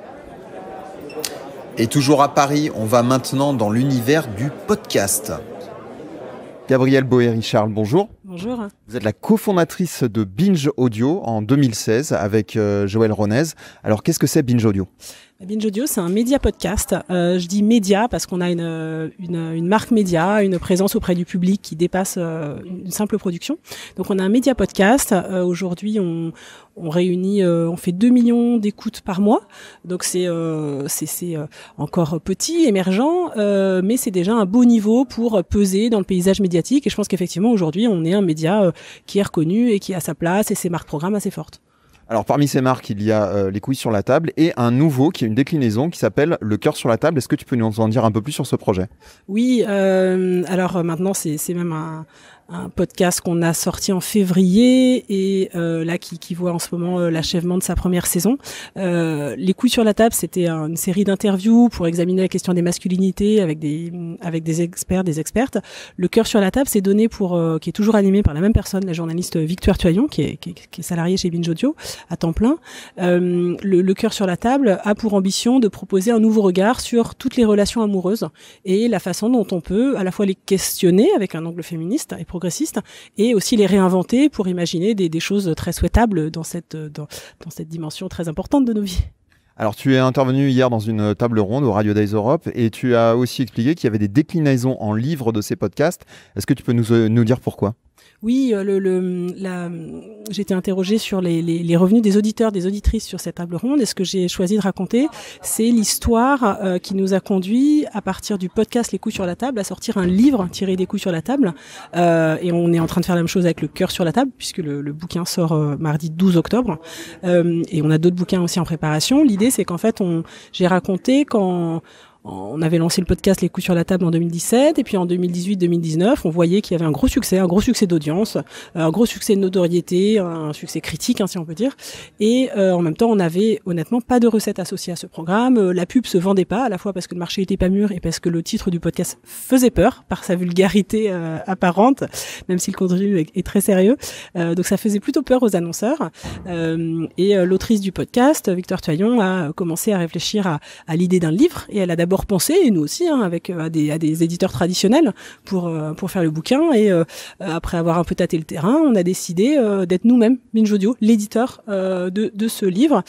Et toujours à Paris, on va maintenant dans l'univers du podcast.
Gabrielle Boéry-Charles, bonjour.
Bonjour.
Vous êtes la cofondatrice de Binge Audio en 2016 avec Joël Ronez. Alors qu'est-ce que c'est Binge Audio ?
Binge Audio, c'est un média podcast. Je dis média parce qu'on a une marque média, une présence auprès du public qui dépasse une simple production. Donc on a un média podcast. Aujourd'hui, on réunit, on fait 2 millions d'écoutes par mois. Donc c'est encore petit, émergent, mais c'est déjà un beau niveau pour peser dans le paysage médiatique. Et je pense qu'effectivement aujourd'hui, on est un média qui est reconnu et qui a sa place et ses marques programmes assez fortes.
Alors parmi ces marques, il y a les couilles sur la table et un nouveau qui est une déclinaison qui s'appelle le cœur sur la table. Est-ce que tu peux nous en dire un peu plus sur ce projet ?
Oui, alors maintenant c'est même un podcast qu'on a sorti en février et là qui voit en ce moment l'achèvement de sa première saison. Les couilles sur la table, c'était une série d'interviews pour examiner la question des masculinités avec des experts, des expertes. Le cœur sur la table, c'est donné qui est toujours animé par la même personne, la journaliste Victoire Tuaillon, qui est salariée chez Binge Audio à temps plein. Le cœur sur la table a pour ambition de proposer un nouveau regard sur toutes les relations amoureuses et la façon dont on peut à la fois les questionner avec un angle féministe et progressiste et aussi les réinventer pour imaginer des choses très souhaitables dans cette dimension très importante de nos vies.
Alors tu es intervenu hier dans une table ronde au Radio Days Europe et tu as aussi expliqué qu'il y avait des déclinaisons en livres de ces podcasts. Est-ce que tu peux nous dire pourquoi ?
Oui, j'ai été interrogée sur les revenus des auditeurs, des auditrices sur cette table ronde. Et ce que j'ai choisi de raconter, c'est l'histoire qui nous a conduit, à partir du podcast Les couilles sur la table, à sortir un livre tiré des couilles sur la table. Et on est en train de faire la même chose avec Le cœur sur la table, puisque le bouquin sort mardi 12 octobre. Et on a d'autres bouquins aussi en préparation. L'idée, c'est qu'en fait, j'ai raconté quand on avait lancé le podcast Les couilles sur la table en 2017 et puis en 2018-2019, on voyait qu'il y avait un gros succès d'audience, un gros succès de notoriété, un succès critique si on peut dire. Et en même temps, on avait honnêtement pas de recettes associées à ce programme. La pub se vendait pas, à la fois parce que le marché était pas mûr et parce que le titre du podcast faisait peur par sa vulgarité apparente, même si le contenu est très sérieux. Donc ça faisait plutôt peur aux annonceurs. Et l'autrice du podcast, Victoire Tuaillon, a commencé à réfléchir à l'idée d'un livre et elle a d'abord pensé, et nous aussi, avec à des éditeurs traditionnels pour faire le bouquin. Et après avoir un peu tâté le terrain, on a décidé d'être nous-mêmes, Binge Audio, l'éditeur de ce livre.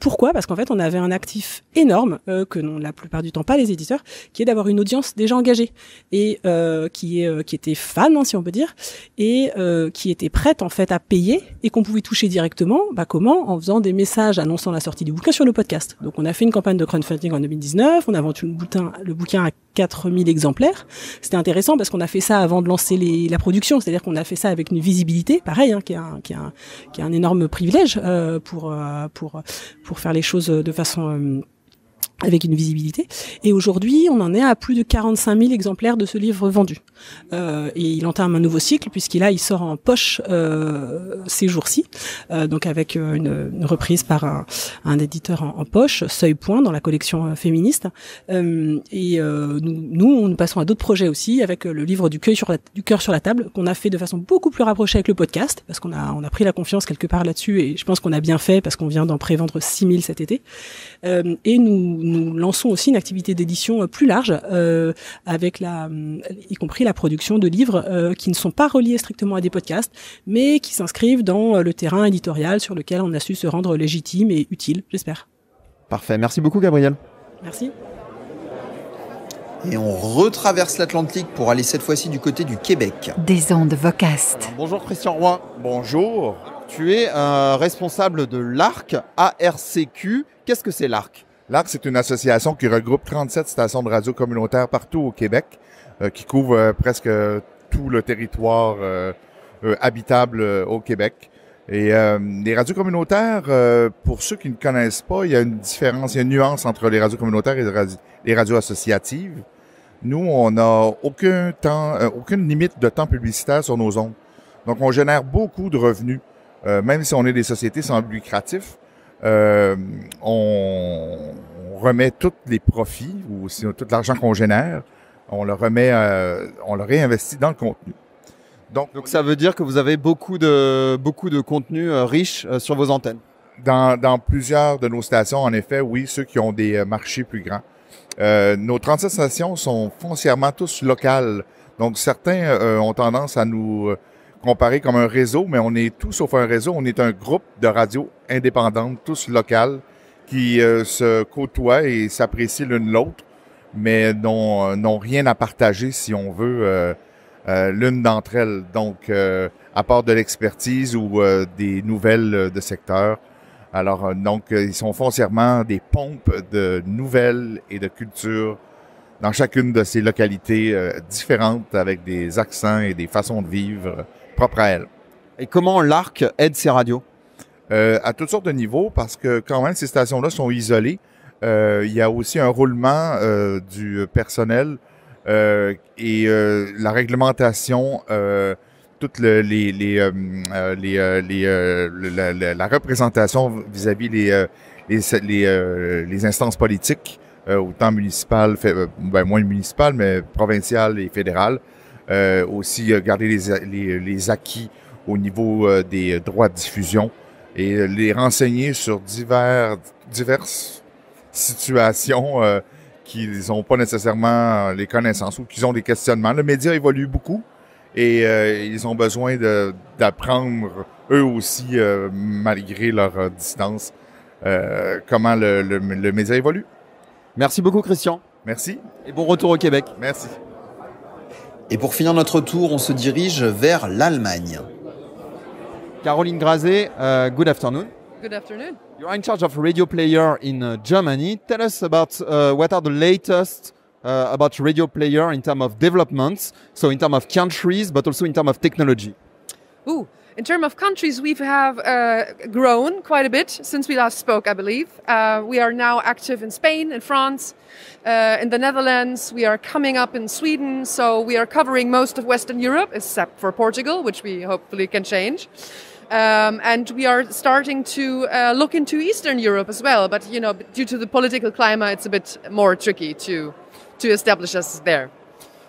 Pourquoi ? Parce qu'en fait, on avait un actif énorme que n'ont la plupart du temps pas les éditeurs, qui est d'avoir une audience déjà engagée et qui était fan, si on peut dire, et qui était prête en fait à payer et qu'on pouvait toucher directement. Comment ? En faisant des messages annonçant la sortie du bouquin sur le podcast. Donc, on a fait une campagne de crowdfunding en 2019. On a vendu le bouquin à 4000 exemplaires. C'était intéressant parce qu'on a fait ça avant de lancer la production, c'est-à-dire qu'on a fait ça avec une visibilité, pareil, qui est un énorme privilège pour faire les choses de façon avec une visibilité. Et aujourd'hui, on en est à plus de 45 000 exemplaires de ce livre vendu. Et il entame un nouveau cycle puisqu'il sort en poche ces jours-ci, donc avec une reprise par un éditeur en poche, Seuil Point, dans la collection féministe. Et nous passons à d'autres projets aussi, avec le livre du cœur sur la table, qu'on a fait de façon beaucoup plus rapprochée avec le podcast, parce qu'on a pris la confiance quelque part là-dessus, et je pense qu'on a bien fait, parce qu'on vient d'en prévendre 6 000 cet été. Et nous lançons aussi une activité d'édition plus large, avec y compris la la production de livres qui ne sont pas reliés strictement à des podcasts, mais qui s'inscrivent dans le terrain éditorial sur lequel on a su se rendre légitime et utile, j'espère.
Parfait. Merci beaucoup, Gabriel.
Merci.
Et on retraverse l'Atlantique pour aller cette fois-ci du côté du Québec.
Des ondes Vocast.
Alors, bonjour Christian Roy. Bonjour. Tu es responsable de l'ARC, ARCQ. Qu'est-ce que c'est l'ARC?
L'ARC, c'est une association qui regroupe 37 stations de radio communautaires partout au Québec, qui couvre presque tout le territoire habitable au Québec. Et les radios communautaires, pour ceux qui ne connaissent pas, il y a une différence, il y a une nuance entre les radios communautaires et les radios associatives. Nous, on n'a aucune limite de temps publicitaire sur nos ondes. Donc, on génère beaucoup de revenus, même si on est des sociétés sans but lucratif. On remet tous les profits ou tout l'argent qu'on génère, on le réinvestit dans le contenu.
Donc ça veut dire que vous avez beaucoup de contenu riche sur vos antennes.
Dans plusieurs de nos stations, en effet, oui, ceux qui ont des marchés plus grands. Nos 37 stations sont foncièrement tous locales. Donc certains ont tendance à nous comparer comme un réseau, mais on est tout sauf un réseau. On est un groupe de radios indépendantes, tous locales, qui se côtoient et s'apprécient l'une l'autre, mais n'ont rien à partager, si on veut, l'une d'entre elles. Donc, à part de l'expertise ou des nouvelles de secteur. Alors, donc, ils sont foncièrement des pompes de nouvelles et de culture dans chacune de ces localités différentes, avec des accents et des façons de vivre propres à elles.
Et comment l'ARC aide ces radios?
À toutes sortes de niveaux, parce que quand même, ces stations-là sont isolées. Il y a aussi un roulement du personnel et la réglementation, toute la représentation vis-à-vis les instances politiques, autant municipales, moins municipales, mais provinciales et fédérales. Aussi garder les acquis au niveau des droits de diffusion et les renseigner sur diverses situations qu'ils n'ont pas nécessairement les connaissances ou qu'ils ont des questionnements. Le média évolue beaucoup et ils ont besoin d'apprendre eux aussi, malgré leur distance, comment le média évolue.
Merci beaucoup Christian.
Merci.
Et bon retour au Québec.
Merci.
Et pour finir notre tour, on se dirige vers l'Allemagne.
Caroline Grazé, good afternoon.
Good afternoon.
You're in charge of Radio Player in Germany. Tell us about what are the latest about Radio Player in terms of developments, so in terms of countries, but also in terms of technology.
Ooh, in terms of countries, we have grown quite a bit since we last spoke, I believe. We are now active in Spain, in France, in the Netherlands. We are coming up in Sweden, so we are covering most of Western Europe, except for Portugal, which we hopefully can change. And we are starting to look into Eastern Europe as well, but you know, due to the political climate, it's a bit more tricky to establish us there.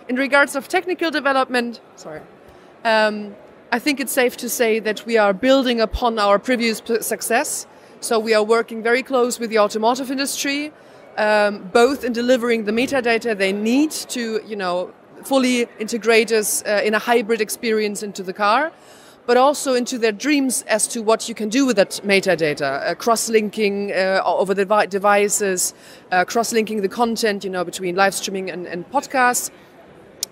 In regards of technical development, I think it's safe to say that we are building upon our previous success. So we are working very close with the automotive industry, both in delivering the metadata they need to, you know, fully integrate us in a hybrid experience into the car, but also into their dreams as to what you can do with that metadata, cross-linking over the devices, cross-linking the content, you know, between live streaming and podcasts.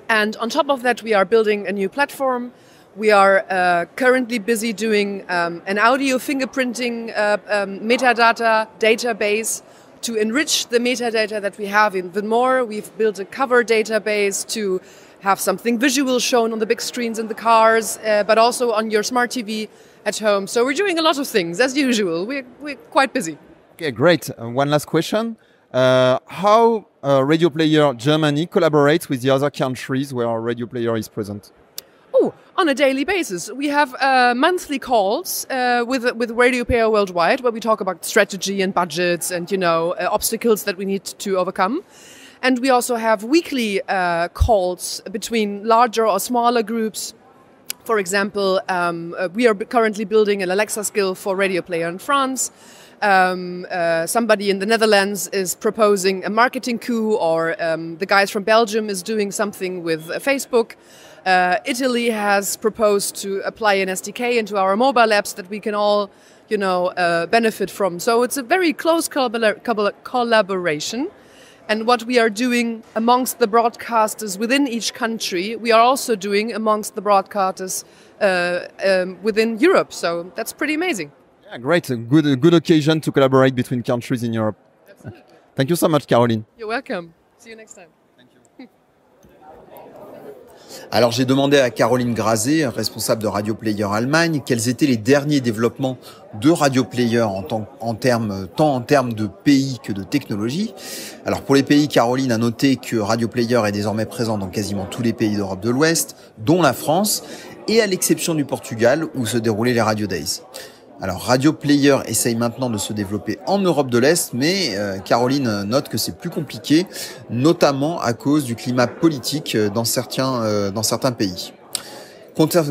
And on top of that, we are building a new platform. We are currently busy doing an audio fingerprinting metadata database to enrich the metadata that we have even more. We've built a cover database to have something visual shown on the big screens in the cars, but also on your smart TV at home. So we're doing a lot of things, as usual. We're quite busy.
Okay, great. One last question. How Radio Player Germany collaborates with the other countries where our Radio Player is present?
Oh, on a daily basis. We have monthly calls with Radio Player Worldwide, where we talk about strategy and budgets and, you know, obstacles that we need to overcome. And we also have weekly calls between larger or smaller groups. For example, we are currently building an Alexa skill for Radio Player in France. somebody in the Netherlands is proposing a marketing coup, or the guys from Belgium is doing something with Facebook. Italy has proposed to apply an SDK into our mobile apps that we can all, benefit from. So it's a very close collaboration. And what we are doing amongst the broadcasters within each country, we are also doing amongst the broadcasters within Europe. So that's pretty amazing.
Yeah, great. A good occasion to collaborate between countries in Europe. Absolutely. Thank you so much, Caroline.
You're welcome. See you next time.
Alors j'ai demandé à Caroline Grazé, responsable de Radio Player Allemagne, quels étaient les derniers développements de Radio Player tant en termes de pays que de technologie. Alors pour les pays, Caroline a noté que Radio Player est désormais présent dans quasiment tous les pays d'Europe de l'Ouest, dont la France, et à l'exception du Portugal où se déroulaient les Radio Days. Alors Radio Player essaye maintenant de se développer en Europe de l'Est, mais Caroline note que c'est plus compliqué, notamment à cause du climat politique dans certains pays.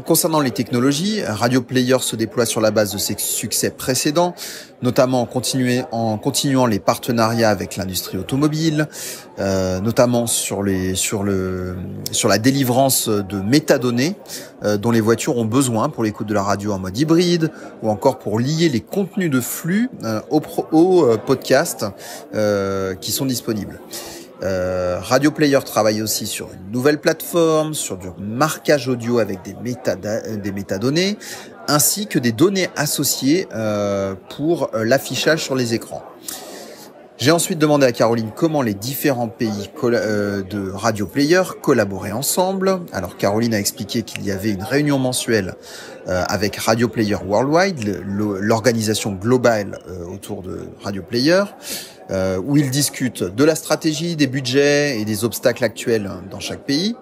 Concernant les technologies, Radio Player se déploie sur la base de ses succès précédents, notamment en continuant les partenariats avec l'industrie automobile, notamment sur la délivrance de métadonnées dont les voitures ont besoin pour l'écoute de la radio en mode hybride, ou encore pour lier les contenus de flux aux podcasts qui sont disponibles. Radio Player travaille aussi sur une nouvelle plateforme, sur du marquage audio avec des métadonnées, ainsi que des données associées pour l'affichage sur les écrans. J'ai ensuite demandé à Caroline comment les différents pays de Radio Player collaboraient ensemble. Alors Caroline a expliqué qu'il y avait une réunion mensuelle avec Radio Player Worldwide, l'organisation globale autour de Radio Player, où ils discutent de la stratégie, des budgets et des obstacles actuels dans chaque pays.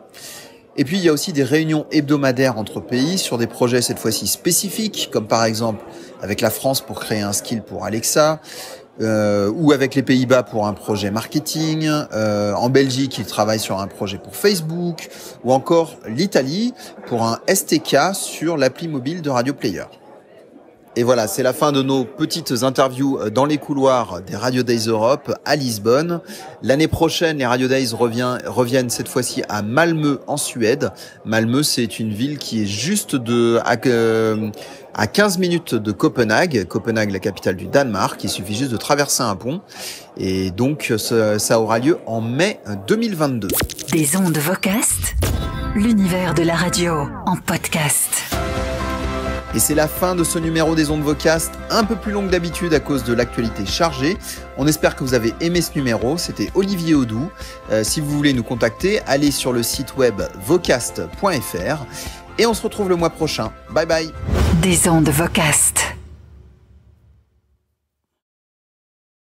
Et puis il y a aussi des réunions hebdomadaires entre pays sur des projets cette fois-ci spécifiques, comme par exemple avec la France pour créer un skill pour Alexa, ou avec les Pays-Bas pour un projet marketing, en Belgique ils travaillent sur un projet pour Facebook, ou encore l'Italie pour un STK sur l'appli mobile de Radio Player. Et voilà, c'est la fin de nos petites interviews dans les couloirs des Radio Days Europe à Lisbonne. L'année prochaine, les Radio Days reviennent cette fois-ci à Malmö en Suède. Malmö, c'est une ville qui est juste à 15 minutes de Copenhague. Copenhague, la capitale du Danemark. Il suffit juste de traverser un pont. Et donc, ça aura lieu en mai 2022.
Des ondes Vocast, l'univers de la radio en podcast.
Et c'est la fin de ce numéro des ondes Vocast, un peu plus long que d'habitude à cause de l'actualité chargée. On espère que vous avez aimé ce numéro, c'était Olivier Audou. Si vous voulez nous contacter, allez sur le site web vocast.fr et on se retrouve le mois prochain. Bye bye.
Des ondes Vocast.